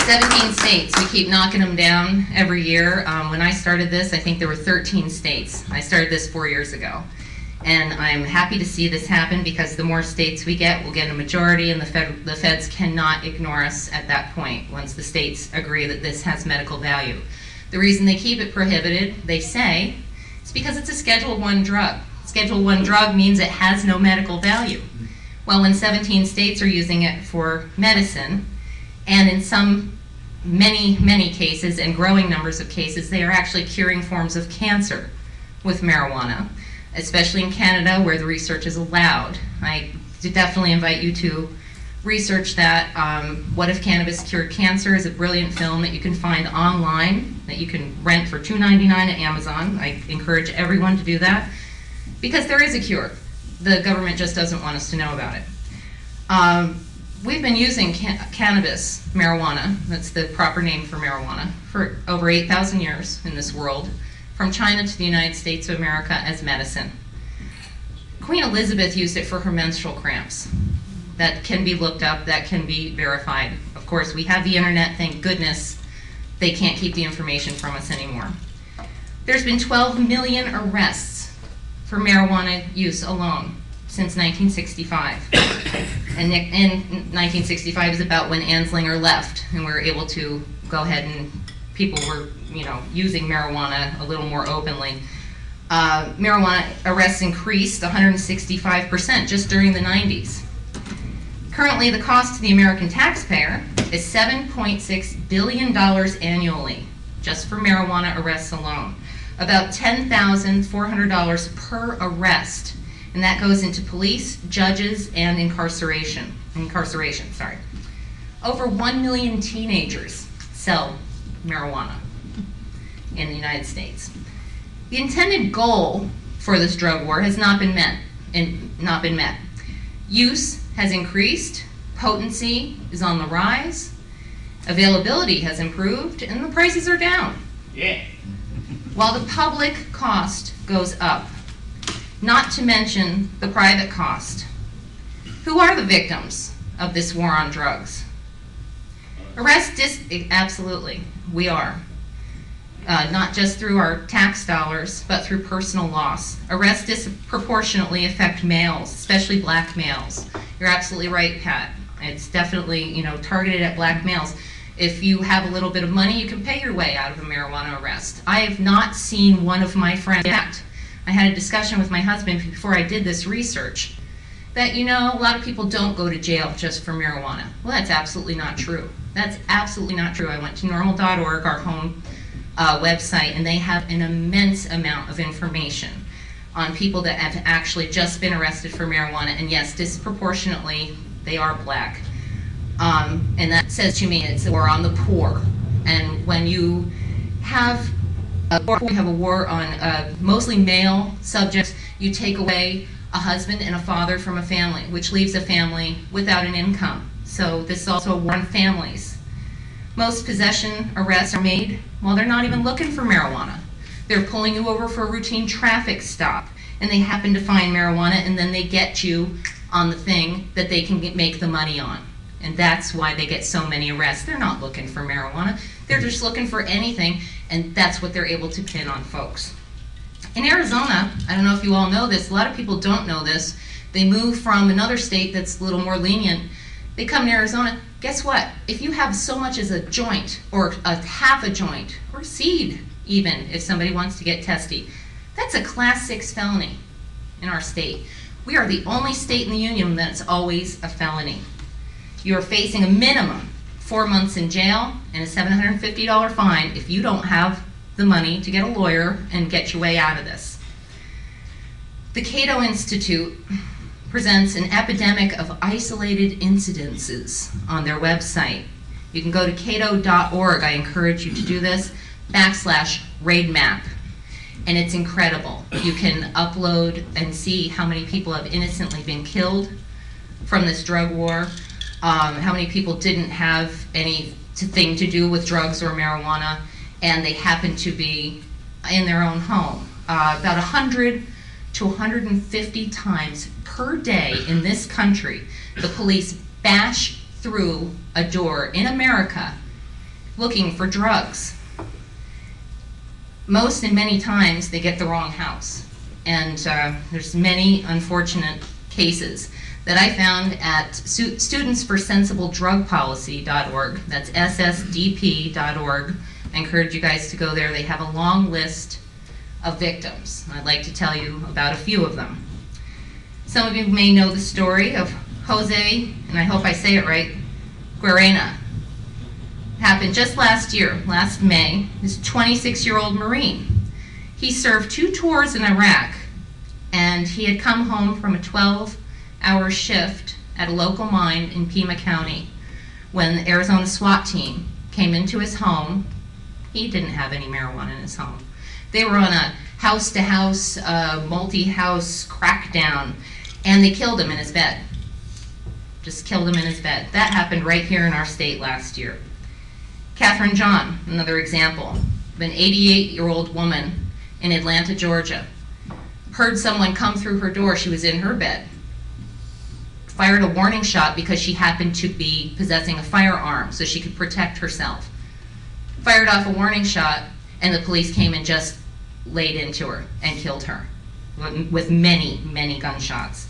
17 states. We keep knocking them down every year. When I started this, I think there were 13 states. I started this 4 years ago. And I'm happy to see this happen because the more states we get, we'll get a majority, and the feds cannot ignore us at that point once the states agree that this has medical value. The reason they keep it prohibited, they say, is because it's a Schedule I drug. Schedule I drug means it has no medical value. Well, when 17 states are using it for medicine, and in many cases, and growing numbers of cases, they are actually curing forms of cancer with marijuana, especially in Canada where the research is allowed. I definitely invite you to research that. What If Cannabis Cured Cancer is a brilliant film that you can find online, that you can rent for $2.99 at Amazon. I encourage everyone to do that because there is a cure. The government just doesn't want us to know about it. We've been using cannabis, marijuana, that's the proper name for marijuana, for over 8,000 years in this world, from China to the United States of America as medicine. Queen Elizabeth used it for her menstrual cramps. That can be looked up, that can be verified. Of course, we have the internet, thank goodness. They can't keep the information from us anymore. There's been 12 million arrests for marijuana use alone since 1965. And in 1965 is about when Anslinger left, and we were able to go ahead and people were, using marijuana a little more openly. Marijuana arrests increased 165% just during the 90s. Currently, the cost to the American taxpayer is $7.6 billion annually, just for marijuana arrests alone. About $10,400 per arrest, and that goes into police, judges, and incarceration. Over 1 million teenagers sell marijuana in the United States. The intended goal for this drug war has not been met. Use has increased, potency is on the rise, availability has improved, and the prices are down. Yeah. While the public cost goes up, not to mention the private cost. Who are the victims of this war on drugs? Absolutely, we are. Not just through our tax dollars, but through personal loss. Arrests disproportionately affect males, especially black males. You're absolutely right, Pat. It's definitely, targeted at black males. If you have a little bit of money, you can pay your way out of a marijuana arrest. I have not seen one of my friends yet. I had a discussion with my husband before I did this research that, a lot of people don't go to jail just for marijuana. Well, that's absolutely not true. That's absolutely not true. I went to NORML.org, our home website, and they have an immense amount of information on people that have actually just been arrested for marijuana, and yes, disproportionately, they are black. And that says to me it's a war on the poor. And when you have a war on mostly male subjects, you take away a husband and a father from a family, which leaves a family without an income. So this is also a war on families. Most possession arrests are made while they're not even looking for marijuana. They're pulling you over for a routine traffic stop, and they happen to find marijuana, and then they get you on the thing that they can make the money on. And that's why they get so many arrests. They're not looking for marijuana. They're just looking for anything, and that's what they're able to pin on folks. In Arizona, I don't know if you all know this, a lot of people don't know this. They move from another state that's a little more lenient. They come to Arizona. Guess what? If you have so much as a joint, or a half a joint, or seed even, if somebody wants to get testy, that's a Class 6 felony in our state. We are the only state in the union that's always a felony. You are facing a minimum 4 months in jail and a $750 fine if you don't have the money to get a lawyer and get your way out of this. The Cato Institute presents an epidemic of isolated incidences on their website. You can go to cato.org, I encourage you to do this, /raidmap, and it's incredible. You can upload and see how many people have innocently been killed from this drug war, how many people didn't have anything to do with drugs or marijuana, and they happen to be in their own home. About 100 to 150 times per day in this country, the police bash through a door in America looking for drugs. Most and many times they get the wrong house. And there's many unfortunate cases that I found at studentsforsensibledrugpolicy.org. That's ssdp.org. I encourage you guys to go there. They have a long list of victims. I'd like to tell you about a few of them. Some of you may know the story of Jose, and I hope I say it right, Guerrena. Happened just last year, last May. This 26-year-old Marine. He served 2 tours in Iraq, and he had come home from a 12-hour shift at a local mine in Pima County when the Arizona SWAT team came into his home. He didn't have any marijuana in his home. They were on a house-to-house, multi-house crackdown, and they killed him in his bed. Just killed him in his bed. That happened right here in our state last year. Catherine John, another example, an 88-year-old woman in Atlanta, Georgia. Heard someone come through her door. She was in her bed. Fired a warning shot because she happened to be possessing a firearm so she could protect herself. Fired off a warning shot, and the police came and just laid into her and killed her with many, many gunshots.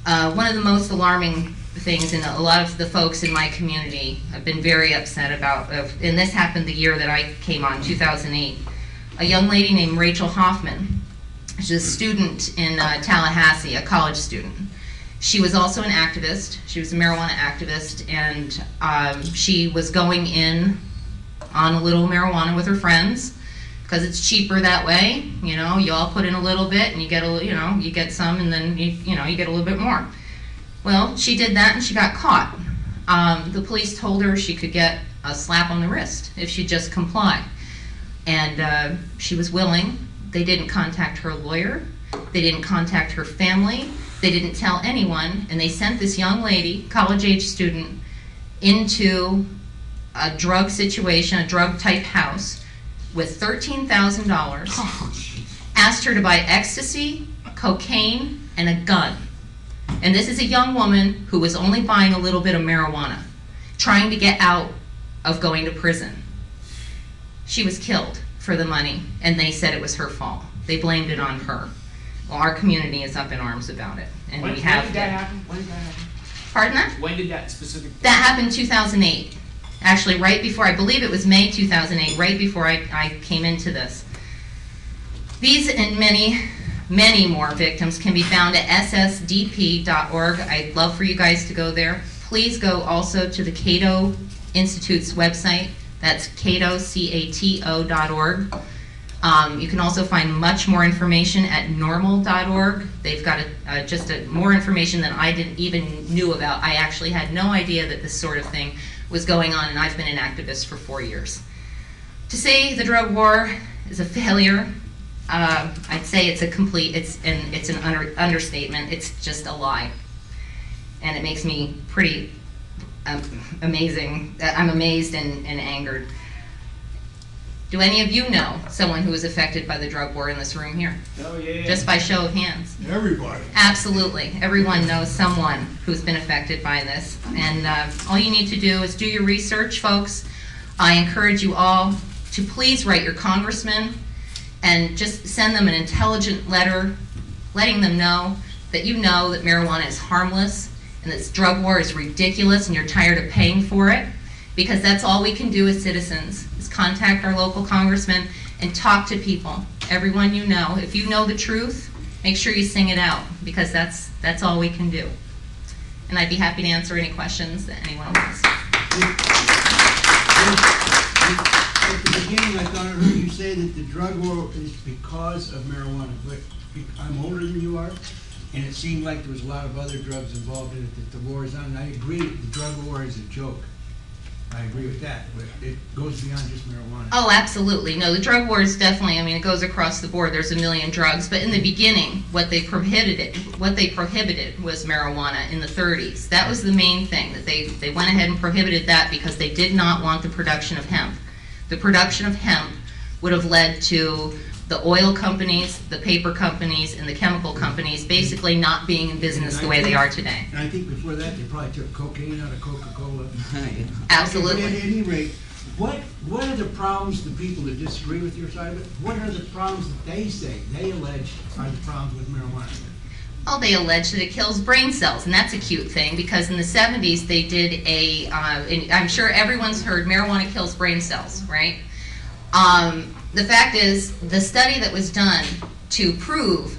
One of the most alarming things, and a lot of the folks in my community have been very upset about, and this happened the year that I came on, 2008. A young lady named Rachel Hoffman, she's a student in Tallahassee, a college student. She was also an activist. She was a marijuana activist, and she was going in on a little marijuana with her friends because it's cheaper that way. You know, you all put in a little bit, and you get a, you know, you get some, and then you get a little bit more. Well, she did that, and she got caught. The police told her she could get a slap on the wrist if she'd just comply, and she was willing. They didn't contact her lawyer. They didn't contact her family. They didn't tell anyone, and they sent this young lady, college-age student, into a drug situation, a drug-type house, with $13,000, asked her to buy ecstasy, cocaine, and a gun. And this is a young woman who was only buying a little bit of marijuana, trying to get out of going to prison. She was killed for the money, and they said it was her fault. They blamed it on her. Well, our community is up in arms about it, and When we have. did that happen? When did that happen? Pardon that? When did that specific? That happened 2008. Actually, right before, I believe it was May 2008, right before I came into this. These and many, many more victims can be found at ssdp.org. I'd love for you guys to go there. Please go also to the Cato Institute's website. That's Cato, CATO.org. You can also find much more information at NORML.org. They've got more information than I didn't even knew about. I actually had no idea that this sort of thing was going on, and I've been an activist for 4 years. To say the drug war is a failure, I'd say it's an understatement. It's just a lie, and it makes me pretty amazing. I'm amazed and angered. Do any of you know someone who was affected by the drug war in this room here? Oh, yeah. Just by show of hands. Everybody. Absolutely. Everyone knows someone who's been affected by this. And all you need to do is do your research, folks. I encourage you all to please write your congressman and just send them an intelligent letter letting them know that you know that marijuana is harmless and this drug war is ridiculous and you're tired of paying for it, because that's all we can do as citizens, is contact our local congressman and talk to people, everyone you know. If you know the truth, make sure you sing it out, because that's all we can do. And I'd be happy to answer any questions that anyone has. At the beginning, I thought I heard you say that the drug war is because of marijuana, but I'm older than you are, and it seemed like there was a lot of other drugs involved in it that the war is on, and I agree that the drug war is a joke. I agree with that, but it goes beyond just marijuana. Oh, absolutely. No, the drug war is definitely, I mean, it goes across the board. There's a million drugs, but in the beginning, what they prohibited was marijuana in the 30s. That was the main thing, that they went ahead and prohibited that because they did not want the production of hemp. The production of hemp would have led to the oil companies, the paper companies, and the chemical companies basically not being in business the way they are today. And I think before that, they probably took cocaine out of Coca-Cola. Absolutely. At any rate, what are the problems, the people that disagree with your side of it, what are the problems that they say, they allege, are the problems with marijuana? Well, they allege that it kills brain cells, and that's a cute thing, because in the 70s they did and I'm sure everyone's heard marijuana kills brain cells, right? The fact is, the study that was done to prove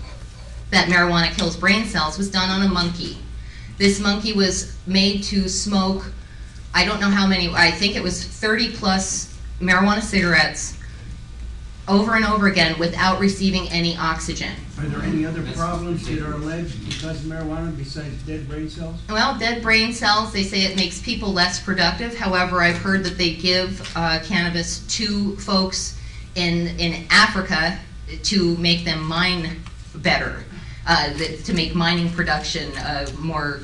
that marijuana kills brain cells was done on a monkey. This monkey was made to smoke, I don't know how many, I think it was 30 plus marijuana cigarettes over and over again without receiving any oxygen. Are there any other problems that are alleged because of marijuana besides dead brain cells? Well, dead brain cells, they say it makes people less productive. However, I've heard that they give cannabis to folks in Africa to make them mine better, to make mining production more,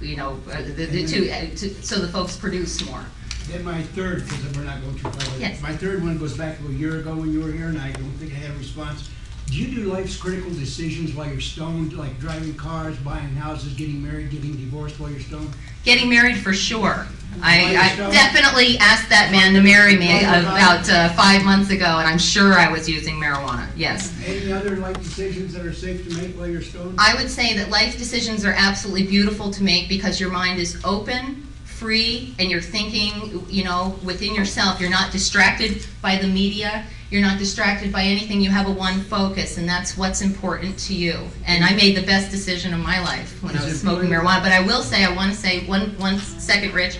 so the folks produce more. Then my third, because we're not going too far away. Yes. My third one goes back to a year ago when you were here, and I don't think I had a response. Do you do life's critical decisions while you're stoned, like driving cars, buying houses, getting married, getting divorced while you're stoned? Getting married for sure. I definitely asked that man to marry me about 5 months ago, and I'm sure I was using marijuana, yes. Any other life decisions that are safe to make while you're stoned? I would say that life decisions are absolutely beautiful to make because your mind is open, free, and you're thinking, you know, within yourself. You're not distracted by the media. You're not distracted by anything. You have a one focus, and that's what's important to you. And I made the best decision of my life when I was smoking marijuana. But I will say, I want to say one second, Rich.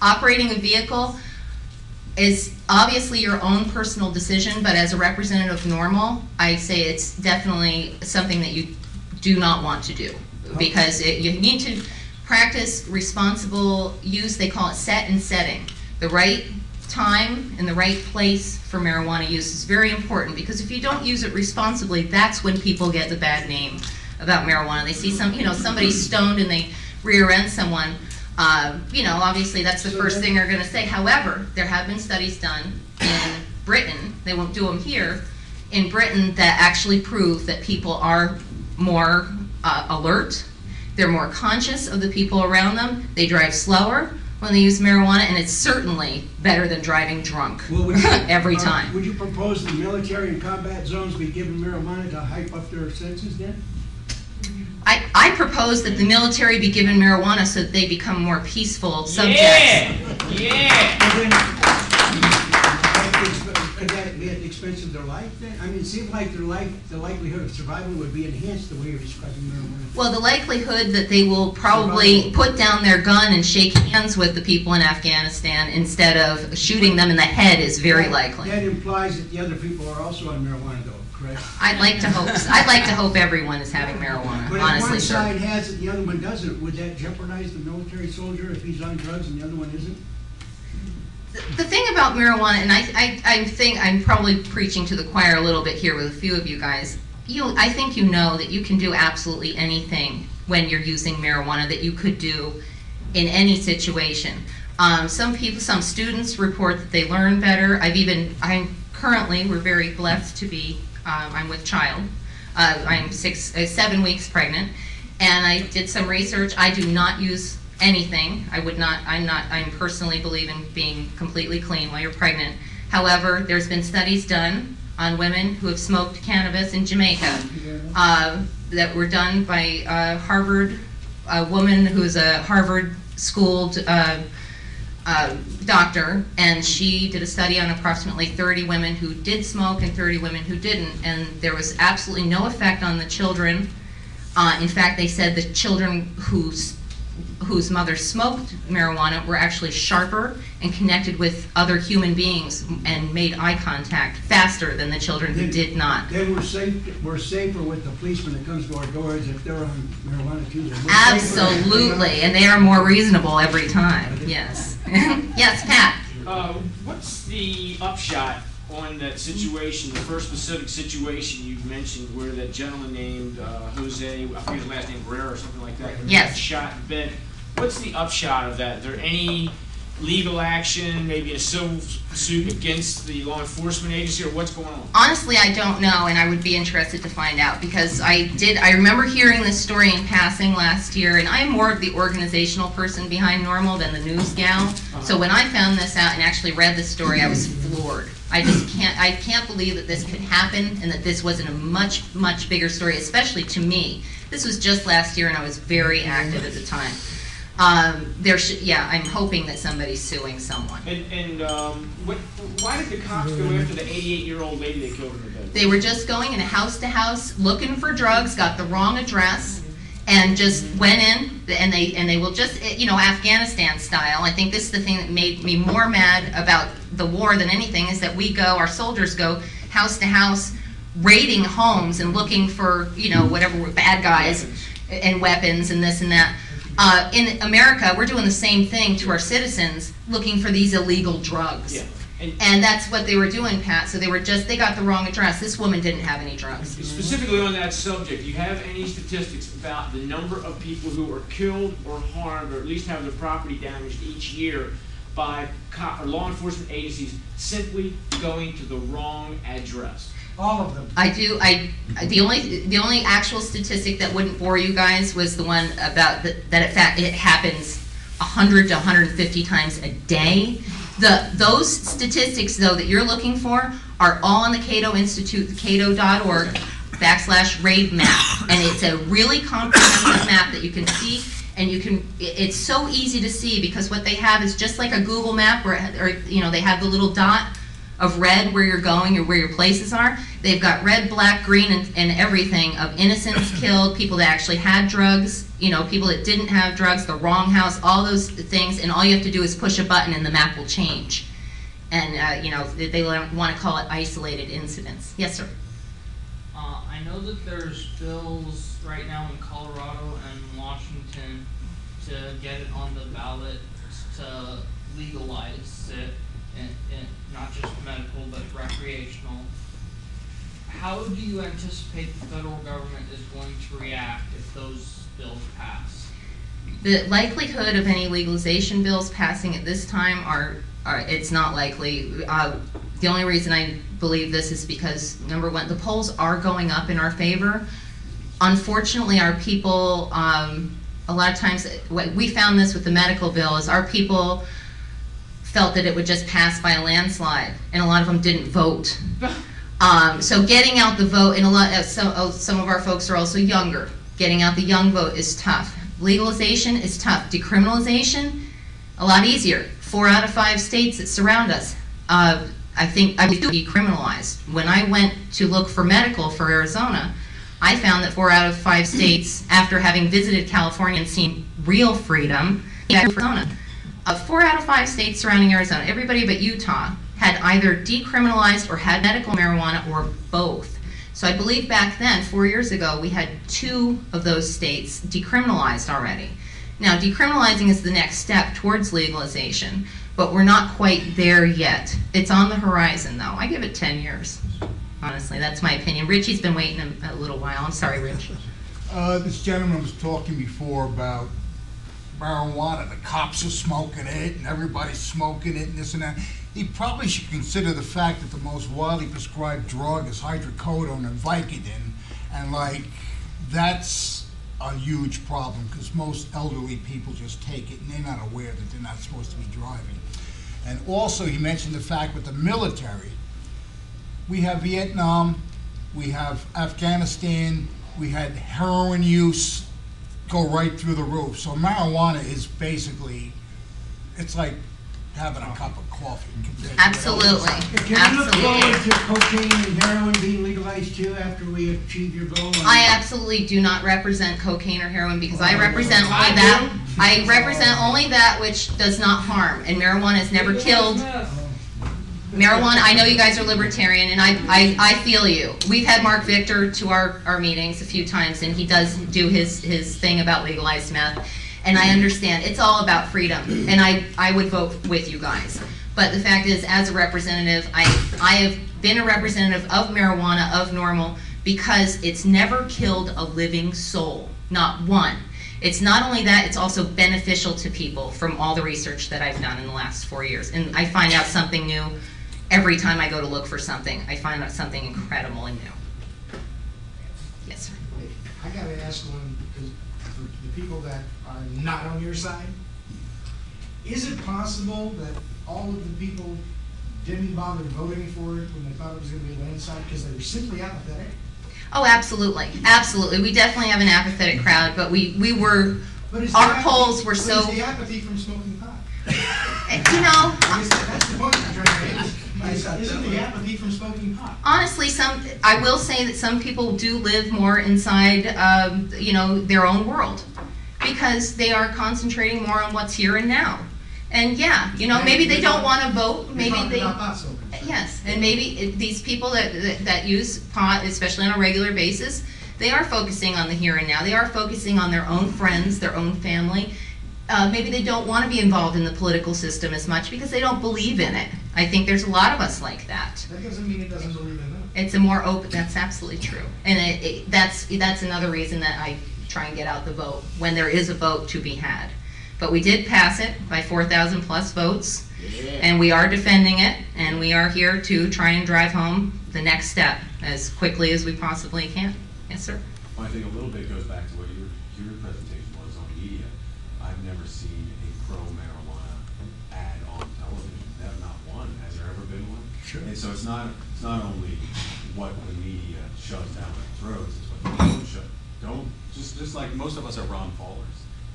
Operating a vehicle is obviously your own personal decision, but as a representative of NORML, I say it's definitely something that you do not want to do because you need to practice responsible use. They call it set and setting. The right time and the right place for marijuana use is very important because if you don't use it responsibly, that's when people get the bad name about marijuana. They see somebody stoned and they rear end someone. Obviously that's the first thing they're going to say. However, there have been studies done in Britain, they won't do them here, in Britain that actually prove that people are more alert, they're more conscious of the people around them, they drive slower when they use marijuana, and it's certainly better than driving drunk every time. Would you propose the military and combat zones be given marijuana to hype up their senses then? I propose that the military be given marijuana so that they become more peaceful subjects. Yeah! Could that be at the expense of their life then? I mean, it seems like the likelihood of survival would be enhanced the way you're describing marijuana. Well, the likelihood that they will probably put down their gun and shake hands with the people in Afghanistan instead of shooting them in the head is very likely. That implies that the other people are also on marijuana, though. Correct. I'd like to hope. I'd like to hope everyone is having marijuana. But honestly, if sir. one side has it, the other one doesn't. Would that jeopardize the military soldier if he's on drugs and the other one isn't? The thing about marijuana, and I think I'm probably preaching to the choir a little bit here with a few of you guys. I think you know that you can do absolutely anything when you're using marijuana that you could do in any situation. Some students report that they learn better. We're very blessed to be. I'm with child. I'm 7 weeks pregnant, and I did some research. I do not use anything. I'm personally believe in being completely clean while you're pregnant. However, there's been studies done on women who have smoked cannabis in Jamaica that were done by a woman who's a Harvard-schooled doctor, and she did a study on approximately 30 women who did smoke and 30 women who didn't, and there was absolutely no effect on the children. In fact, they said the children whose mothers smoked marijuana were actually sharper and connected with other human beings and made eye contact faster than the children who did not. Then we're safer with the policeman that comes to our doors if they're on marijuana too. Absolutely, and they are more reasonable every time, yes. Yes, Pat? What's the upshot on that situation, the first specific situation you mentioned where that gentleman named Jose, I forget his last name, Guerrero or something like that, yes, got shot in bed. What's the upshot of that? Is there any legal action, maybe a civil suit against the law enforcement agency, or what's going on? Honestly, I don't know, and I would be interested to find out because I remember hearing this story in passing last year, and I'm more of the organizational person behind NORML than the news gal. So when I found this out and actually read the story, I was floored. I can't believe that this could happen and that this wasn't a much, much bigger story, especially to me. This was just last year and I was very active at the time. I'm hoping that somebody's suing someone. And why did the cops go after the 88-year-old lady they killed in the bed? They were just going in house to house looking for drugs, got the wrong address, and just went in, and they will just, Afghanistan style. I think this is the thing that made me more mad about the war than anything, is that our soldiers go house to house, raiding homes and looking for, whatever, bad guys and weapons and this and that. In America, we're doing the same thing to our citizens, looking for these illegal drugs. Yeah. And that's what they were doing, Pat. So they got the wrong address. This woman didn't have any drugs. Specifically on that subject, do you have any statistics about the number of people who are killed or harmed, or at least have their property damaged each year by law enforcement agencies simply going to the wrong address? All of them. I do. The only actual statistic that wouldn't bore you guys was the one about that. In fact, it happens 100 to 150 times a day. Those statistics, though, that you're looking for are all on the Cato Institute, the cato.org/raid map. And it's a really comprehensive map that you can see, and it's so easy to see because what they have is just like a Google map where, they have the little dot of red where you're going or where your places are. They've got red, black, green, and everything of innocents killed, people that actually had drugs, people that didn't have drugs, the wrong house, all those things, and all you have to do is push a button and the map will change. And, they want to call it isolated incidents. Yes, sir? I know that there's bills right now in Colorado and Washington to get it on the ballot to legalize it, and not just medical but recreational. How do you anticipate the federal government is going to react if those bills pass? The likelihood of any legalization bills passing at this time it's not likely. The only reason I believe this is because, number one, the polls are going up in our favor. Unfortunately, our people, a lot of times, we found this with the medical bill, is our people felt that it would just pass by a landslide, and a lot of them didn't vote. So getting out the vote, and some of our folks are also younger. Getting out the young vote is tough. Legalization is tough. Decriminalization, a lot easier. 4 out of 5 states that surround us, I believe decriminalized. When I went to look for medical for Arizona, I found that 4 out of 5 states, after having visited California and seen real freedom, Arizona, 4 out of 5 states surrounding Arizona, everybody but Utah, had either decriminalized or had medical marijuana or both. So I believe back then, 4 years ago, we had 2 of those states decriminalized already. Now, decriminalizing is the next step towards legalization, but we're not quite there yet. It's on the horizon, though. I give it 10 years. Honestly, that's my opinion. Richie's been waiting a little while. I'm sorry, Rich. This gentleman was talking before about marijuana. The cops are smoking it, and everybody's smoking it, and this and that. He probably should consider the fact that the most widely prescribed drug is hydrocodone and Vicodin, and that's a huge problem because most elderly people just take it and they're not aware that they're not supposed to be driving. And also, he mentioned the fact with the military, we have Vietnam, we have Afghanistan, we had heroin use go right through the roof. So marijuana is basically, it's like having a cup of coffee. Absolutely. Can you look forward to cocaine and heroin being legalized too after we achieve your goal? I absolutely do not represent cocaine or heroin because I represent only that. I represent only that which does not harm, and marijuana has never killed. Marijuana, I know you guys are libertarian, and I feel you. We've had Mark Victor to our meetings a few times, and he does do his thing about legalized meth. And I understand, it's all about freedom, and I would vote with you guys. But the fact is, as a representative, I have been a representative of marijuana, of NORML, because it's never killed a living soul, not one. It's not only that, it's also beneficial to people from all the research that I've done in the last 4 years. And I find out something new every time I go to look for something. I find out something incredible and new. Yes, sir. I gotta ask one, because for the people that are not on your side, is it possible that all of the people didn't bother voting for it when they thought it was going to be a landslide because they were simply apathetic? Oh, absolutely, absolutely. We definitely have an apathetic crowd, but we were, our polls were so. But it's the apathy from smoking pot. You know. That's the point I'm trying to make. Isn't the apathy from smoking pot? Honestly, I will say that some people do live more inside, their own world, because they are concentrating more on what's here and now. And yeah, maybe they don't want to vote. Maybe they. Yes, and maybe these people that use pot, especially on a regular basis, they are focusing on the here and now. They are focusing on their own friends, their own family. Maybe they don't want to be involved in the political system as much because they don't believe in it. I think there's a lot of us like that. That doesn't mean it doesn't believe in them. It's a more open. That's absolutely true, and that's another reason that I try and get out the vote when there is a vote to be had. But we did pass it by 4,000 plus votes, and we are defending it, and we are here to try and drive home the next step as quickly as we possibly can. Yes, sir. Well, I think a little bit goes back to what your presentation was on media. I've never seen a pro-marijuana ad on television. They have not one. Has there ever been one? Sure. And so it's not only what the media shoves down their throats, it's what they don't shove. Just like most of us are Ron Paulers.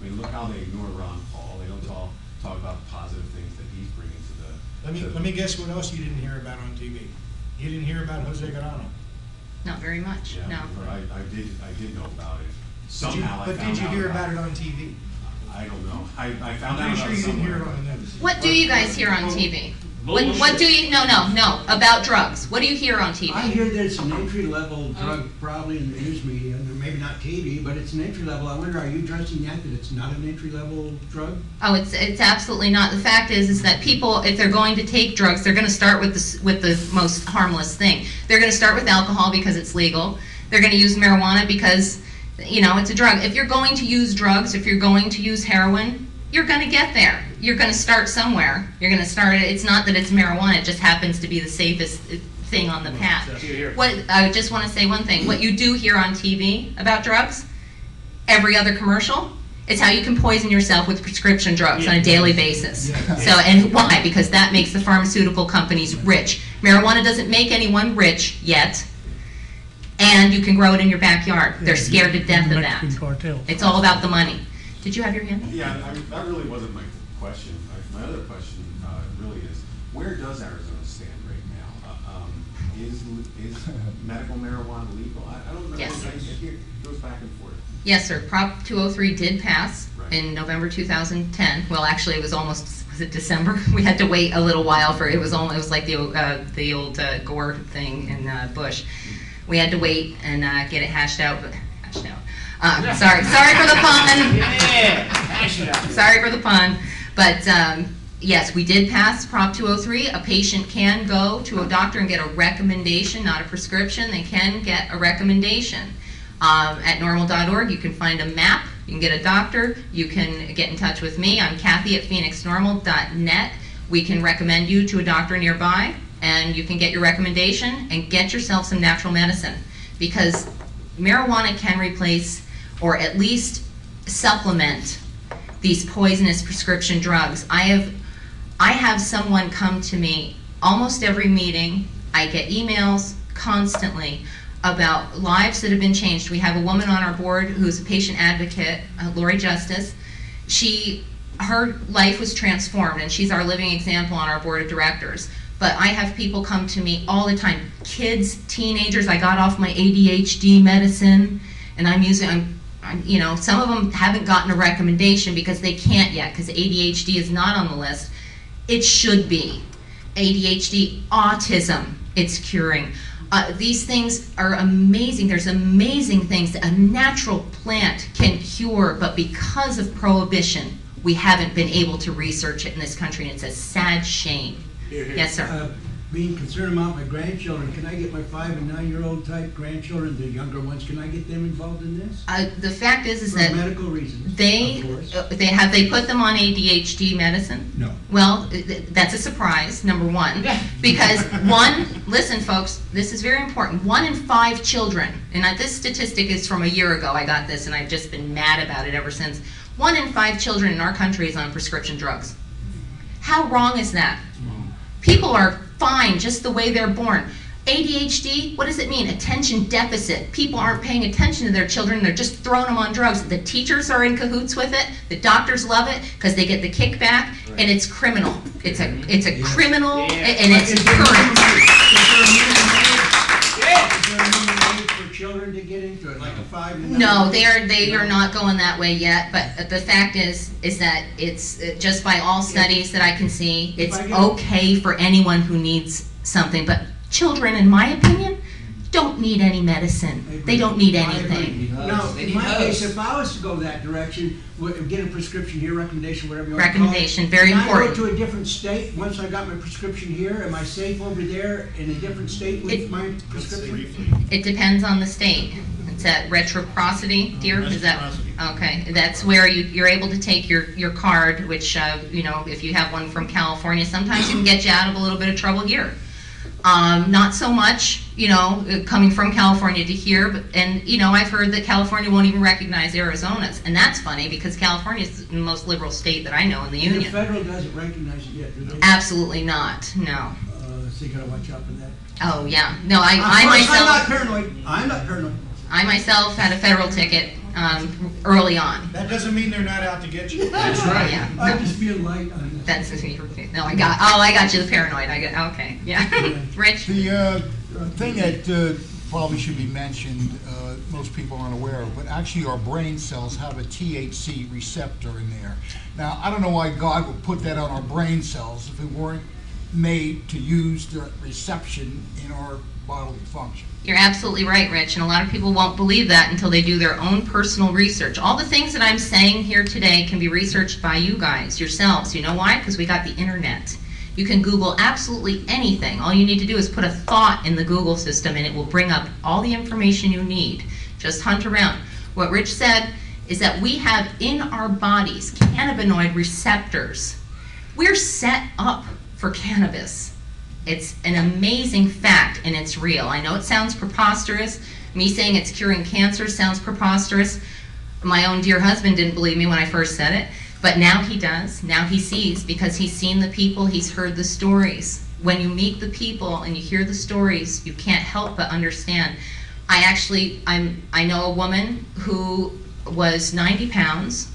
I mean, look how they ignore Ron Paul. They don't talk about positive things that he's bringing to the. Let me guess what else you didn't hear about on TV. You didn't hear about Jose Garano. Not very much, Yeah, no. but I did know about it. Somehow I But found did you out hear about it on TV? I don't know. I found I'm out pretty about sure it you didn't hear somewhere. it on the news. What do you guys hear on TV? What do you, no, about drugs. What do you hear on TV? I hear that it's an entry-level drug, probably in the news media, and maybe not TV, but it's an entry-level. I wonder, are you addressing that it's not an entry-level drug? Oh, it's absolutely not. The fact is that people, if they're going to take drugs, they're going to start with the most harmless thing. They're going to start with alcohol because it's legal. They're going to use marijuana because, it's a drug. If you're going to use drugs, if you're going to use heroin, you're going to get there. You're going to start somewhere. You're going to start it. It's not that it's marijuana. It just happens to be the safest thing on the path. I just want to say one thing. What you do hear on TV about drugs, every other commercial, it's how you can poison yourself with prescription drugs on a daily basis. So, and why? Because that makes the pharmaceutical companies rich. Marijuana doesn't make anyone rich yet, and you can grow it in your backyard. They're scared to death of that. It's all about the money. Did you have your hand up? Yeah, that really wasn't my question. My other question really is, where does Arizona stand right now? Is medical marijuana legal? I don't know. Yes. It goes back and forth. Yes, sir. Prop 203 did pass in November 2010. Well, actually, it was almost, was it December? We had to wait a little while for it. Was like the old Gore thing in Bush. We had to wait and get it hashed out. Sorry for the pun. Sorry for the pun. But yes, we did pass Prop 203. A patient can go to a doctor and get a recommendation, not a prescription. They can get a recommendation. At NORML.org, you can find a map. You can get a doctor. You can get in touch with me. I'm Kathy at PhoenixNormal.net. We can recommend you to a doctor nearby, and you can get your recommendation and get yourself some natural medicine, because marijuana can replace or at least supplement these poisonous prescription drugs. I have someone come to me almost every meeting. I get emails constantly about lives that have been changed. We have a woman on our board who's a patient advocate, Lori Justice. Her life was transformed, and she's our living example on our board of directors. But I have people come to me all the time, kids, teenagers. I got off my ADHD medicine, and I'm using, some of them haven't gotten a recommendation because they can't yet, because ADHD is not on the list. It should be. ADHD, autism, it's curing. These things are amazing. There's amazing things that a natural plant can cure, but because of prohibition, we haven't been able to research it in this country, and it's a sad shame. Yes, sir. Being concerned about my grandchildren, can I get my 5- and 9-year-old type grandchildren, the younger ones, can I get them involved in this? The fact is For that medical reasons, they put them on ADHD medicine? No. Well, that's a surprise, number one, because listen folks, this is very important, 1 in 5 children, and this statistic is from a year ago, I got this and I've just been mad about it ever since. 1 in 5 children in our country is on prescription drugs. How wrong is that? People are fine just the way they're born. ADHD, what does it mean? Attention deficit. People aren't paying attention to their children. They're just throwing them on drugs. The teachers are in cahoots with it. The doctors love it because they get the kickback, and it's criminal. It's a criminal, and it's current. For children to get into it, like a 5 and 9? No, they are not going that way yet. But the fact is that it's just by all studies that I can see, it's okay for anyone who needs something. But children, in my opinion, don't need any medicine. They don't need anything. Now, in my case, if I was to go that direction, get a prescription here, recommendation, whatever you want Recommendation, to call it, very can important. I go to a different state once I got my prescription here? Am I safe over there in a different state with my prescription? It depends on the state. It's at reciprocity, dear. Is that okay? That's where you're able to take your card, which if you have one from California, sometimes it can get you out of a little bit of trouble here. Not so much, you know, coming from California to here, but, and, you know, I've heard that California won't even recognize Arizona's, and that's funny because California is the most liberal state that I know in the And union. the federal doesn't recognize it yet, do they? Absolutely not, no. So you gotta watch out for that. Oh, yeah. No, I I'm myself... not paranoid. I'm not paranoid. I myself had a federal ticket early on. That doesn't mean they're not out to get you. That's right. Yeah. I'm just being light on this. That's no. I got you the paranoid. Okay. Yeah. Rich. The thing that probably should be mentioned, most people aren't aware of, but actually our brain cells have a THC receptor in there. Now, I don't know why God would put that on our brain cells if it weren't made to use the reception in our bodily function. You're absolutely right, Rich, and a lot of people won't believe that until they do their own personal research. All the things that I'm saying here today can be researched by you guys, yourselves. You know why? Because we got the internet. You can Google absolutely anything. All you need to do is put a thought in the Google system and it will bring up all the information you need. Just hunt around. What Rich said is that we have in our bodies cannabinoid receptors. We're set up for cannabis. It's an amazing fact, and it's real. I know it sounds preposterous. Me saying it's curing cancer sounds preposterous. My own dear husband didn't believe me when I first said it, but now he does. Now he sees, because he's seen the people, he's heard the stories. When you meet the people and you hear the stories, you can't help but understand. I know a woman who was 90 pounds.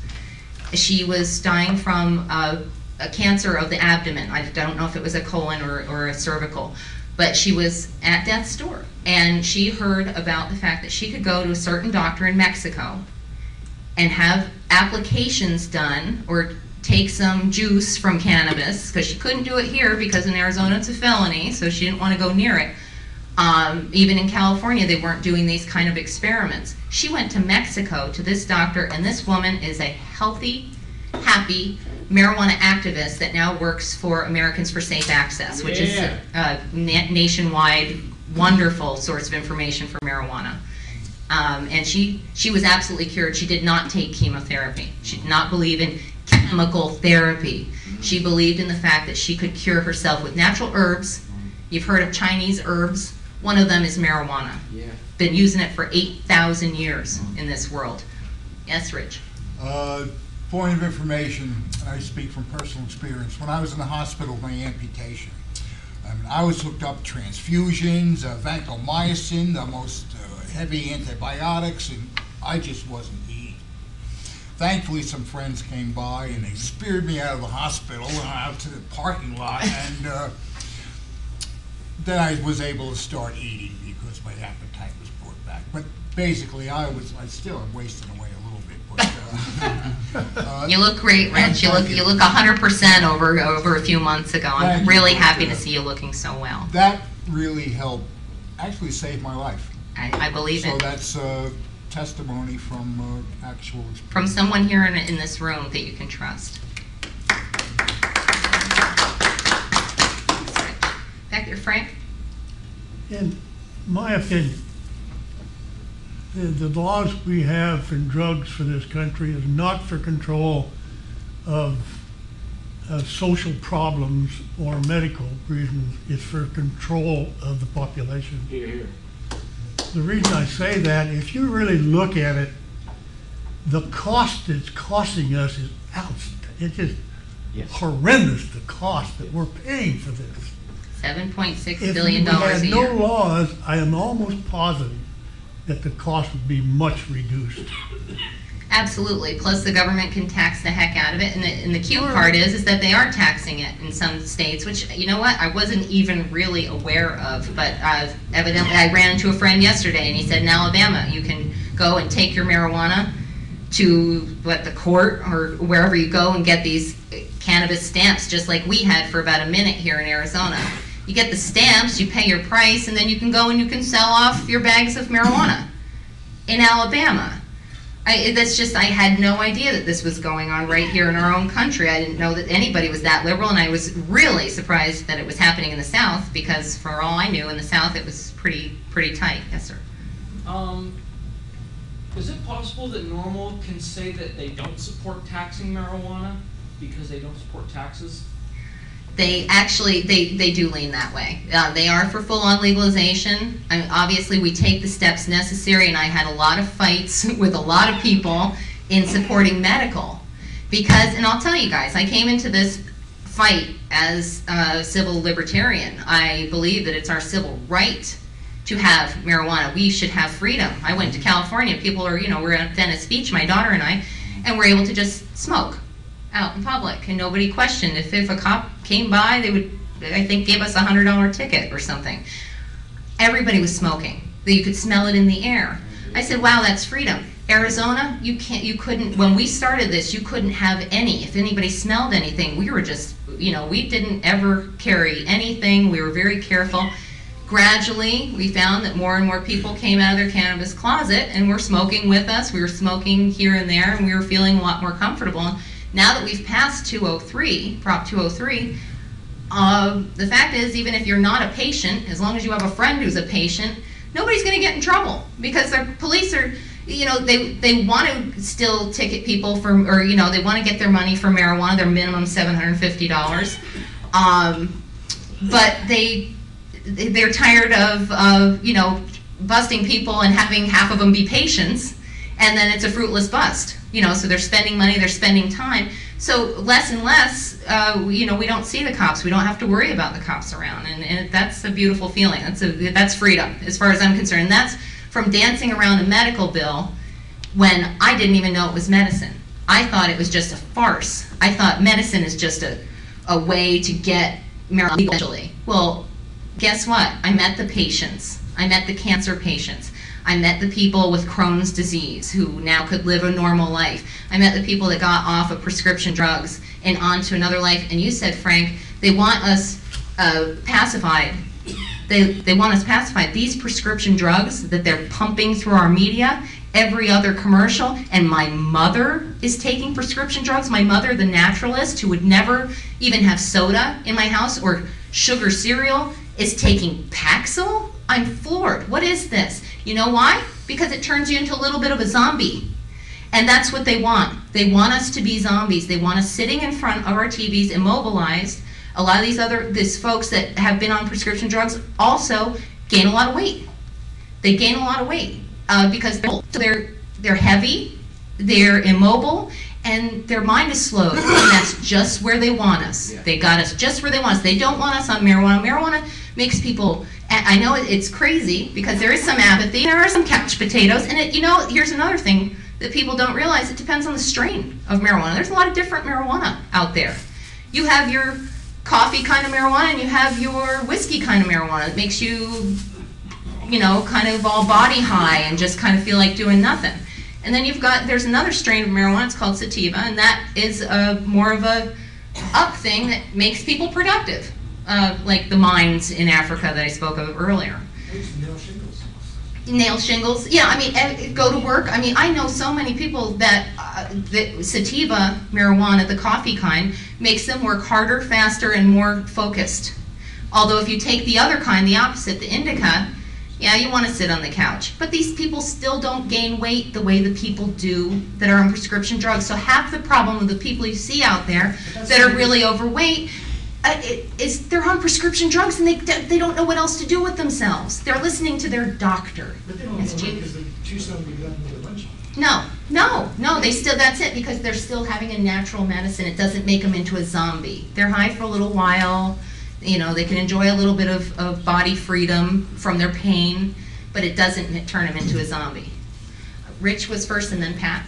She was dying from a cancer of the abdomen. I don't know if it was a colon or a cervical, but she was at death's door. And she heard about the fact that she could go to a certain doctor in Mexico and have applications done or take some juice from cannabis, because she couldn't do it here because in Arizona it's a felony, so she didn't want to go near it. Even in California, they weren't doing these kind of experiments. She went to Mexico to this doctor, and this woman is a healthy, happy marijuana activist that now works for Americans for Safe Access, which is a nationwide, wonderful source of information for marijuana. And she was absolutely cured. She did not take chemotherapy. She did not believe in chemical therapy. She believed in the fact that she could cure herself with natural herbs. You've heard of Chinese herbs. One of them is marijuana. Yeah. Been using it for 8,000 years in this world. Yes, Rich? Point of information, and I speak from personal experience. When I was in the hospital with my amputation, I was hooked up transfusions, vancomycin, the most heavy antibiotics, and I just wasn't eating. Thankfully, some friends came by and they speared me out of the hospital and out to the parking lot, and then I was able to start eating because my appetite was brought back. But basically, I still am wasting away a little bit. But, you look great, Rich. You look 100% over a few months ago. I'm really happy to see you looking so well. That really helped, actually saved my life. I believe it. So that's testimony from actual experience. From someone here in this room that you can trust. Back there, Frank? In my opinion, the laws we have for drugs for this country is not for control of social problems or medical reasons. It's for control of the population. Here, here. The reason I say that, if you really look at it, the cost it's costing us is it's just horrendous, the cost that we're paying for this. $7.6 billion a year. If we had no laws, I am almost positive that the cost would be much reduced. Absolutely. Plus, the government can tax the heck out of it. And the cute part is that they are taxing it in some states, which, you know what, I wasn't even really aware of. But evidently, I ran into a friend yesterday, and he said in Alabama, you can go and take your marijuana to, the court or wherever you go and get these cannabis stamps, just like we had for about a minute here in Arizona. You get the stamps, you pay your price, and then you can go and you can sell off your bags of marijuana in Alabama. I had no idea that this was going on right here in our own country. I didn't know that anybody was that liberal, and I was really surprised that it was happening in the South, because for all I knew, in the South it was pretty tight. Yes, sir. Is it possible that NORML can say that they don't support taxing marijuana because they don't support taxes? They actually, they do lean that way. They are for full-on legalization. I mean, obviously, we take the steps necessary, and I had a lot of fights with a lot of people in supporting medical. Because, and I'll tell you guys, I came into this fight as a civil libertarian. I believe that it's our civil right to have marijuana. We should have freedom. I went to California. People are, we're at Venice Beach, my daughter and I, and we're able to just smoke out in public, and nobody questioned. If a cop came by, they would, I think, give us a $100 ticket or something. Everybody was smoking. You could smell it in the air. I said, wow, that's freedom. Arizona, you couldn't, when we started this, you couldn't have any. If anybody smelled anything, we were just, we didn't ever carry anything. We were very careful. Gradually, we found that more and more people came out of their cannabis closet and were smoking with us. We were smoking here and there, and we were feeling a lot more comfortable. Now that we've passed 203, Prop 203, the fact is, even if you're not a patient, as long as you have a friend who's a patient, nobody's going to get in trouble, because the police are, they want to still ticket people for, or they want to get their money for marijuana, their minimum $750. But they're tired of busting people and having half of them be patients, and then it's a fruitless bust. So they're spending money, they're spending time. So less and less, we don't see the cops. We don't have to worry about the cops around, and that's a beautiful feeling. That's freedom, as far as I'm concerned. And that's from dancing around a medical bill when I didn't even know it was medicine. I thought it was just a farce. I thought medicine is just a way to get marijuana legally. Well, guess what? I met the patients. I met the cancer patients. I met the people with Crohn's disease who now could live a normal life. I met the people that got off of prescription drugs and onto another life. And you said, Frank, they want us pacified. They want us pacified. These prescription drugs that they're pumping through our media, every other commercial, and my mother is taking prescription drugs. My mother, the naturalist, who would never even have soda in my house or sugar cereal, is taking Paxil? I'm floored. What is this? You know why? Because it turns you into a little bit of a zombie. And that's what they want. They want us to be zombies. They want us sitting in front of our TVs, immobilized. A lot of these folks that have been on prescription drugs also gain a lot of weight. They gain a lot of weight because they're heavy, they're immobile, and their mind is slowed. And that's just where they want us. They got us just where they want us. They don't want us on marijuana. Marijuana makes people, I know it's crazy because there is some apathy. There are some couch potatoes. And here's another thing that people don't realize. It depends on the strain of marijuana. There's a lot of different marijuana out there. You have your coffee kind of marijuana and you have your whiskey kind of marijuana. It makes you, kind of all body high and just kind of feel like doing nothing. And then there's another strain of marijuana, it's called sativa, and that is more of a up thing that makes people productive, like the mines in Africa that I spoke of earlier. Nail shingles. Nail shingles, yeah, go to work. I know so many people that sativa marijuana, the coffee kind, makes them work harder, faster, and more focused. Although if you take the other kind, the opposite, the indica, yeah, you want to sit on the couch. But these people still don't gain weight the way the people do that are on prescription drugs. So half the problem with the people you see out there that are really overweight is they're on prescription drugs and they don't know what else to do with themselves. They're listening to their doctor. But they don't know because they're too stoned to get up and get a bunch. No, they still, that's it, because they're still having a natural medicine. It doesn't make them into a zombie. They're high for a little while. They can enjoy a little bit of body freedom from their pain, but it doesn't turn them into a zombie. Rich was first and then Pat.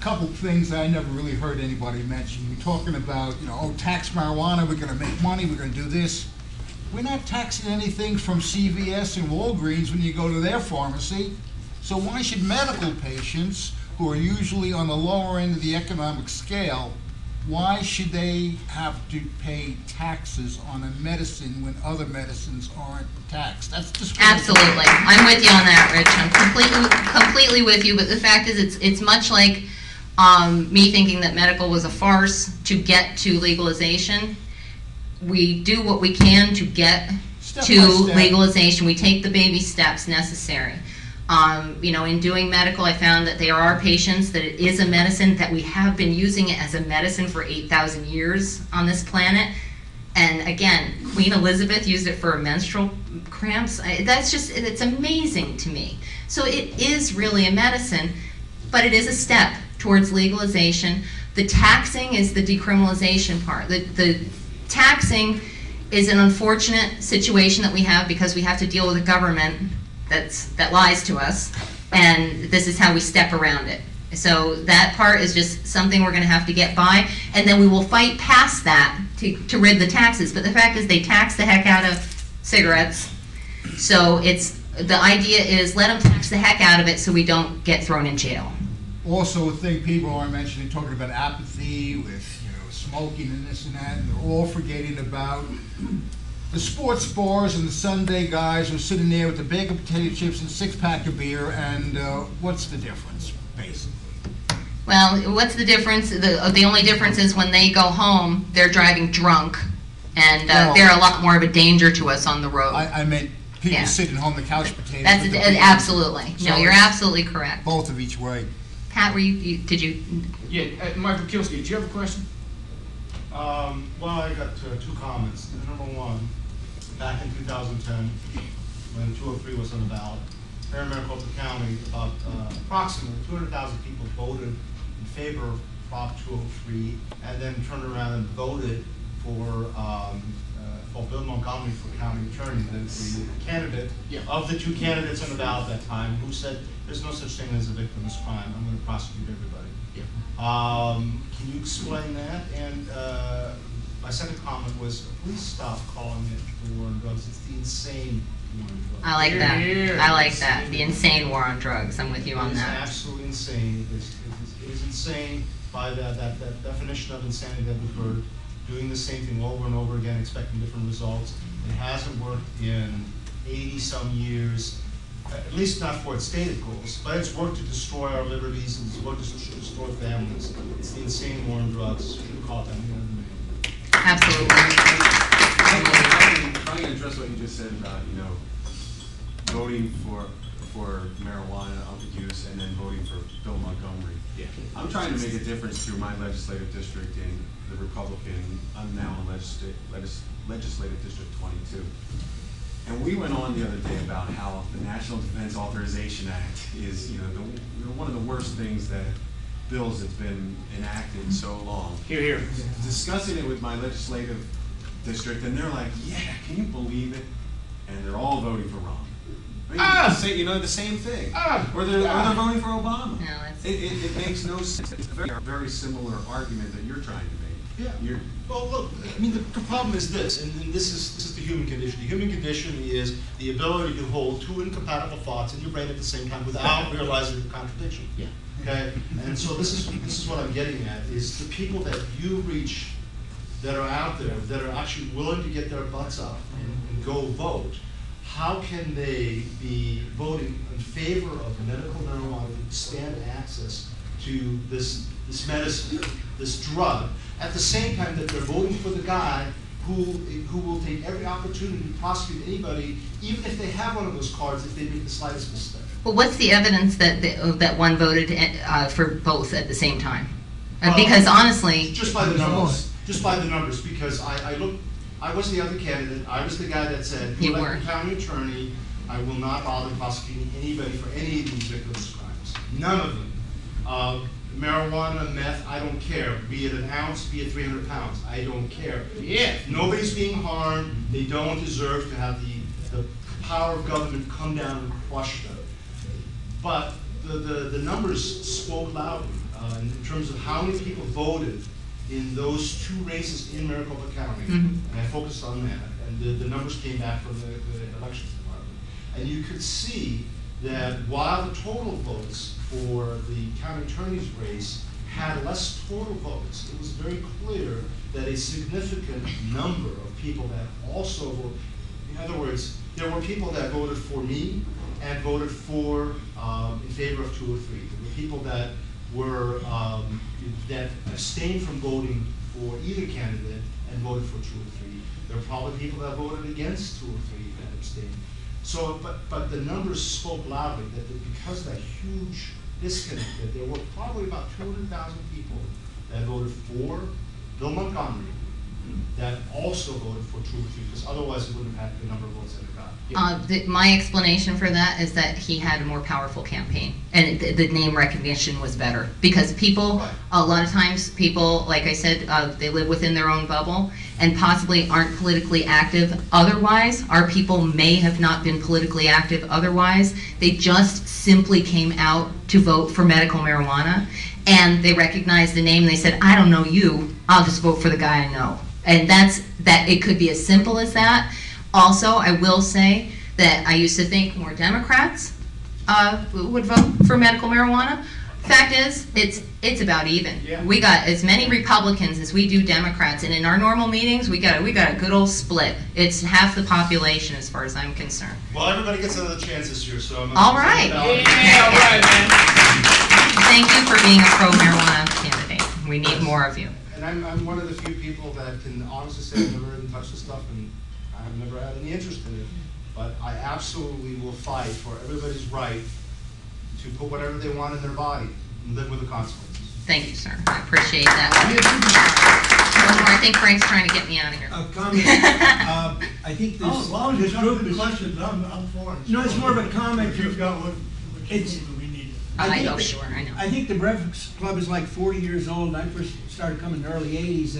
Couple things that I never really heard anybody mention. We're talking about, tax marijuana, we're going to make money, we're going to do this. We're not taxing anything from CVS and Walgreens when you go to their pharmacy. So why should medical patients, who are usually on the lower end of the economic scale, why should they have to pay taxes on a medicine when other medicines aren't taxed? That's discriminatory. Absolutely. I'm with you on that, Rich. I'm completely with you, but the fact is it's much like me thinking that medical was a farce to get to legalization. We do what we can to get to legalization. We take the baby steps necessary. In doing medical, I found that there are patients that it is a medicine, that we have been using it as a medicine for 8,000 years on this planet. And again, Queen Elizabeth used it for menstrual cramps. It's amazing to me. So it is really a medicine, but it is a step towards legalization. The taxing is the decriminalization part. The taxing is an unfortunate situation that we have because we have to deal with a government that lies to us, and this is how we step around it. So that part is just something we're going to have to get by, and then we will fight past that to rid the taxes. But the fact is they tax the heck out of cigarettes, so the idea is let them tax the heck out of it so we don't get thrown in jail. Also, a thing people are mentioning, talking about apathy with smoking and this and that, and they're all forgetting about the sports bars and the Sunday guys who are sitting there with a bag of potato chips and a six-pack of beer, and what's the difference, basically? Well, what's the difference? The only difference is when they go home, they're driving drunk, and they're a lot more of a danger to us on the road. I meant people sitting home, the couch potatoes. That's absolutely. No, you're absolutely correct. Both of each way. Pat, did you? Yeah, Michael Kilsky, did you have a question? Well, I got two comments. Number one, back in 2010, when 203 was on the ballot, here in Maricopa County, about approximately 200,000 people voted in favor of Prop 203, and then turned around and voted for Bill Montgomery for county attorney, the candidate of the two candidates on the ballot at that time, who said there's no such thing as a victimless crime. I'm going to prosecute everybody. Can you explain that? And my second comment was, please stop calling it the war on drugs. It's the insane war on drugs. I like that. I like that. The insane war on drugs. I'm with you on that. It's absolutely insane. It is insane by that definition of insanity that we've heard. Doing the same thing over and over again, expecting different results. It hasn't worked in 80-some years, at least not for its stated goals, but it's worked to destroy our liberties, and it's worked to destroy families. It's the insane war on drugs. We call it that. Absolutely. I'm trying to address what you just said about, voting for marijuana use and then voting for Bill Montgomery. Yeah. I'm trying to make a difference through my legislative district in the Republican. I'm now in legislative district 22. And we went on the other day about how the National Defense Authorization Act is, one of the worst things that bills that's been enacted in so long. Here, here. Discussing it with my legislative district, and they're like, "Yeah, can you believe it?" And they're all voting for Ron. The same thing. Or they're voting for Obama. No, it makes no sense. It's a very similar argument that you're trying to make. Yeah. Well, look, I mean, the problem is this, and this is the human condition. The human condition is the ability to hold two incompatible thoughts in your brain at the same time without realizing the contradiction. Yeah. Okay? And so this is what I'm getting at, is the people that you reach that are out there, that are actually willing to get their butts up and go vote, how can they be voting in favor of medical marijuana to expand access to this medicine, this drug, at the same time that they're voting for the guy who will take every opportunity to prosecute anybody, even if they have one of those cards, if they make the slightest mistake? Well, what's the evidence that one voted for both at the same time? Because honestly, just by the numbers, because I was the other candidate. I was the guy that said, you were were county attorney, I will not bother prosecuting anybody for any of these victimless crimes. None of them. Marijuana, meth, I don't care. Be it an ounce, be it 300 pounds, I don't care. Yeah. Nobody's being harmed. They don't deserve to have the power of government come down and crush them. But the numbers spoke loudly in terms of how many people voted in those two races in Maricopa County, and I focused on that, and the numbers came back from the elections department. And you could see that while the total votes for the county attorney's race had less total votes, it was very clear that a significant number of people that also voted, in other words, there were people that voted for me and voted for, in favor of 203. There were people that were, that abstained from voting for either candidate and voted for 203. There were probably people that voted against 203 and abstained. So, but the numbers spoke loudly that because of that huge disconnect, that there were probably about 200,000 people that voted for Bill Montgomery that also voted for 2 or 3, because otherwise it wouldn't have had the number of votes that it got. My explanation for that is that he had a more powerful campaign, and the name recognition was better. Because people, a lot of times, people, like I said, they live within their own bubble and possibly aren't politically active otherwise. Our people may have not been politically active otherwise. They just simply came out to vote for medical marijuana, and they recognized the name, and they said, I don't know you, I'll just vote for the guy I know. And that it could be as simple as that. Also, I will say that I used to think more Democrats would vote for medical marijuana. Fact is, it's about even. Yeah. We got as many Republicans as we do Democrats, and in our normal meetings, we got a good old split. It's half the population, as far as I'm concerned. Well, everybody gets another chance this year, so I'm all right. Yeah, all right, man. Thank you for being a pro-marijuana candidate. We need more of you. And I'm one of the few people that can honestly say I've never even touched the stuff, and I've never had any interest in it. But I absolutely will fight for everybody's right to put whatever they want in their body and live with the consequences. Thank you, sir. I appreciate that. One more. I think Frank's trying to get me out of here. Comment. I think this, as long as this it's group not is... questions, I'm for it. No, it's more of a comment. You've got what It's... we need. I know, sure, I know. I think the Breakfast Club is like 40 years old, and I first started coming in the early 80s,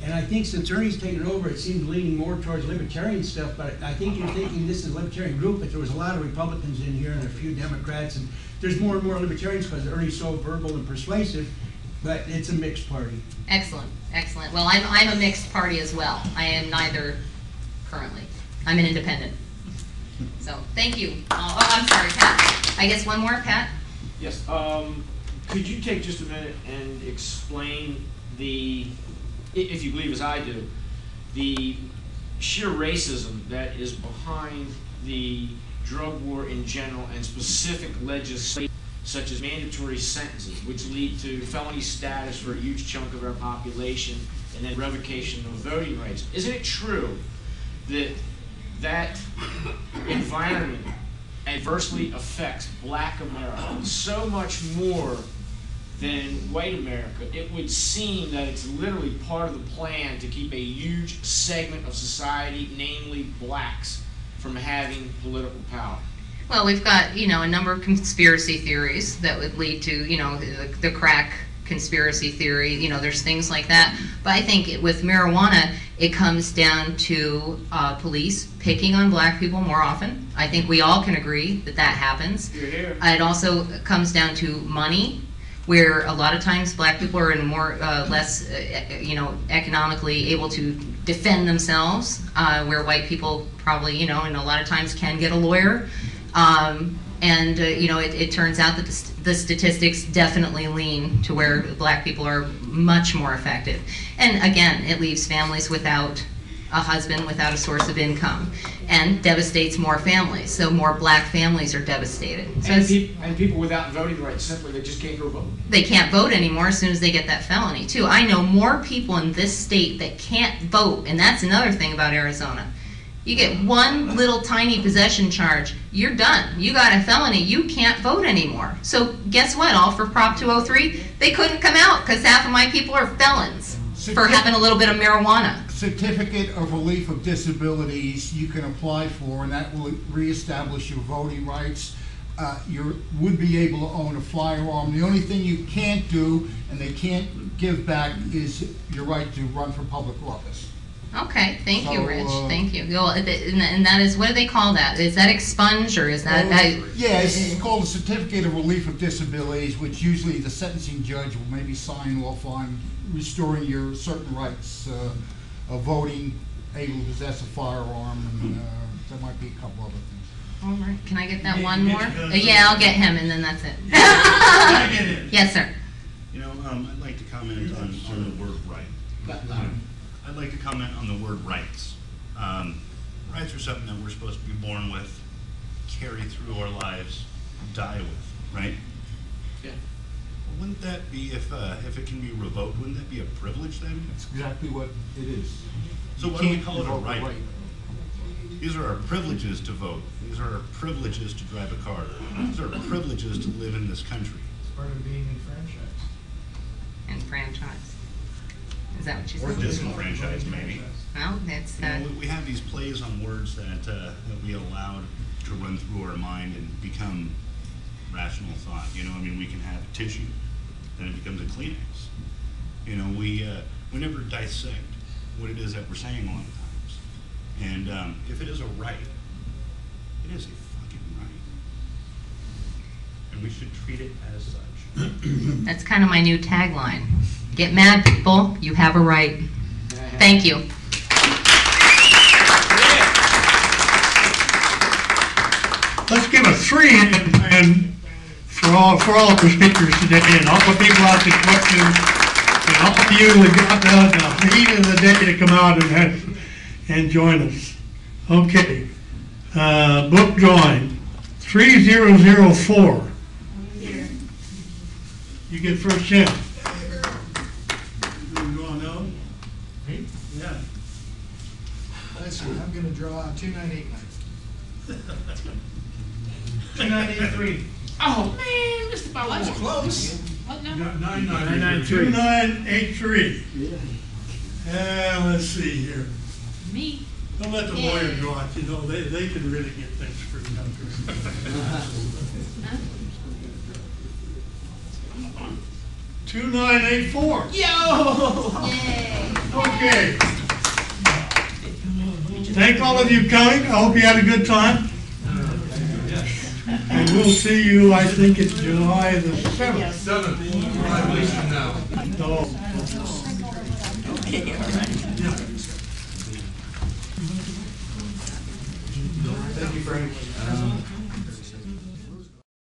and I think since Ernie's taken over, it seemed leaning more towards libertarian stuff, but I think you're thinking this is a libertarian group, but there was a lot of Republicans in here and a few Democrats, and there's more and more libertarians because Ernie's so verbal and persuasive, but it's a mixed party. Excellent, excellent. Well, I'm a mixed party as well. I am neither currently. I'm an independent. So, thank you. Oh, I'm sorry, Pat. I guess one more, Pat? Yes. Could you take just a minute and explain if you believe as I do, the sheer racism that is behind the drug war in general and specific legislation such as mandatory sentences, which lead to felony status for a huge chunk of our population and then revocation of voting rights. Isn't it true that that environment adversely affects Black America so much more than white America? It would seem that it's literally part of the plan to keep a huge segment of society, namely blacks, from having political power. Well, we've got, a number of conspiracy theories that would lead to, the crack conspiracy theory, there's things like that. But I think with marijuana, it comes down to police picking on black people more often. I think we all can agree that that happens. You're here. It also comes down to money, where a lot of times black people are in more, less, economically able to defend themselves, where white people probably, and a lot of times can get a lawyer. It turns out that the statistics definitely lean to where black people are much more effective. And again, it leaves families without a husband, without a source of income, and devastates more families. So more black families are devastated. So and people without voting rights, simply they just can't go vote. They can't vote anymore as soon as they get that felony, too. I know more people in this state that can't vote, and that's another thing about Arizona. You get one little tiny possession charge, you're done. You got a felony, you can't vote anymore. So guess what? All for Prop 203, they couldn't come out because half of my people are felons for having a little bit of marijuana. Certificate of Relief of Disabilities you can apply for, and that will reestablish your voting rights. You would be able to own a firearm. The only thing you can't do, and they can't give back, is your right to run for public office. Okay, thank you, Rich. Thank you. And that is, what do they call that? Is that expunge, or is that? Yeah, it's called a Certificate of Relief of Disabilities, which usually the sentencing judge will maybe sign off on restoring your certain rights of voting, able to possess a firearm, and there might be a couple other things. All right, can I get that one more? Yeah, I'll get him, and then that's it. Yes, sir. I'd like to comment on the word right. I'd like to comment on the word rights. Rights are something that we're supposed to be born with, carry through our lives, die with, right? Yeah. Well, wouldn't that be, if it can be revoked, wouldn't that be a privilege then? That's exactly what it is. So why do we call it a right? These are our privileges to vote. These are our privileges to drive a car. These are our privileges to live in this country. It's part of being enfranchised. Enfranchised. Is that what you Or said? disenfranchised, maybe. Well, it's, You know, we have these plays on words that we allowed to run through our mind and become rational thought. You know, I mean, we can have a tissue, then it becomes a Kleenex. You know, we never dissect what it is that we're saying a lot of times. And if it is a right, it is a fucking right. And we should treat it as such. that's kind of my new tagline. Get mad, people. You have a right. Thank you. Let's give a 3 and for all of the speakers today and all the people out there questions and all of you that got the heat of the day to come out and join us. Okay. Book join 3004. You get first chance. You want to know? Me? Yeah. Let's see, I'm gonna draw 2989. 2983. Oh, man, just about That's close. What number? 2983. Let's see here. Me. Don't let the lawyer draw it, you know, they can really get things screwed up. 2984. Yo! Yay! Okay. Thank all of you coming. I hope you had a good time. And we'll see you, I think it's July the 7th. 5 weeks from now. Okay, all right. Thank you, Frank.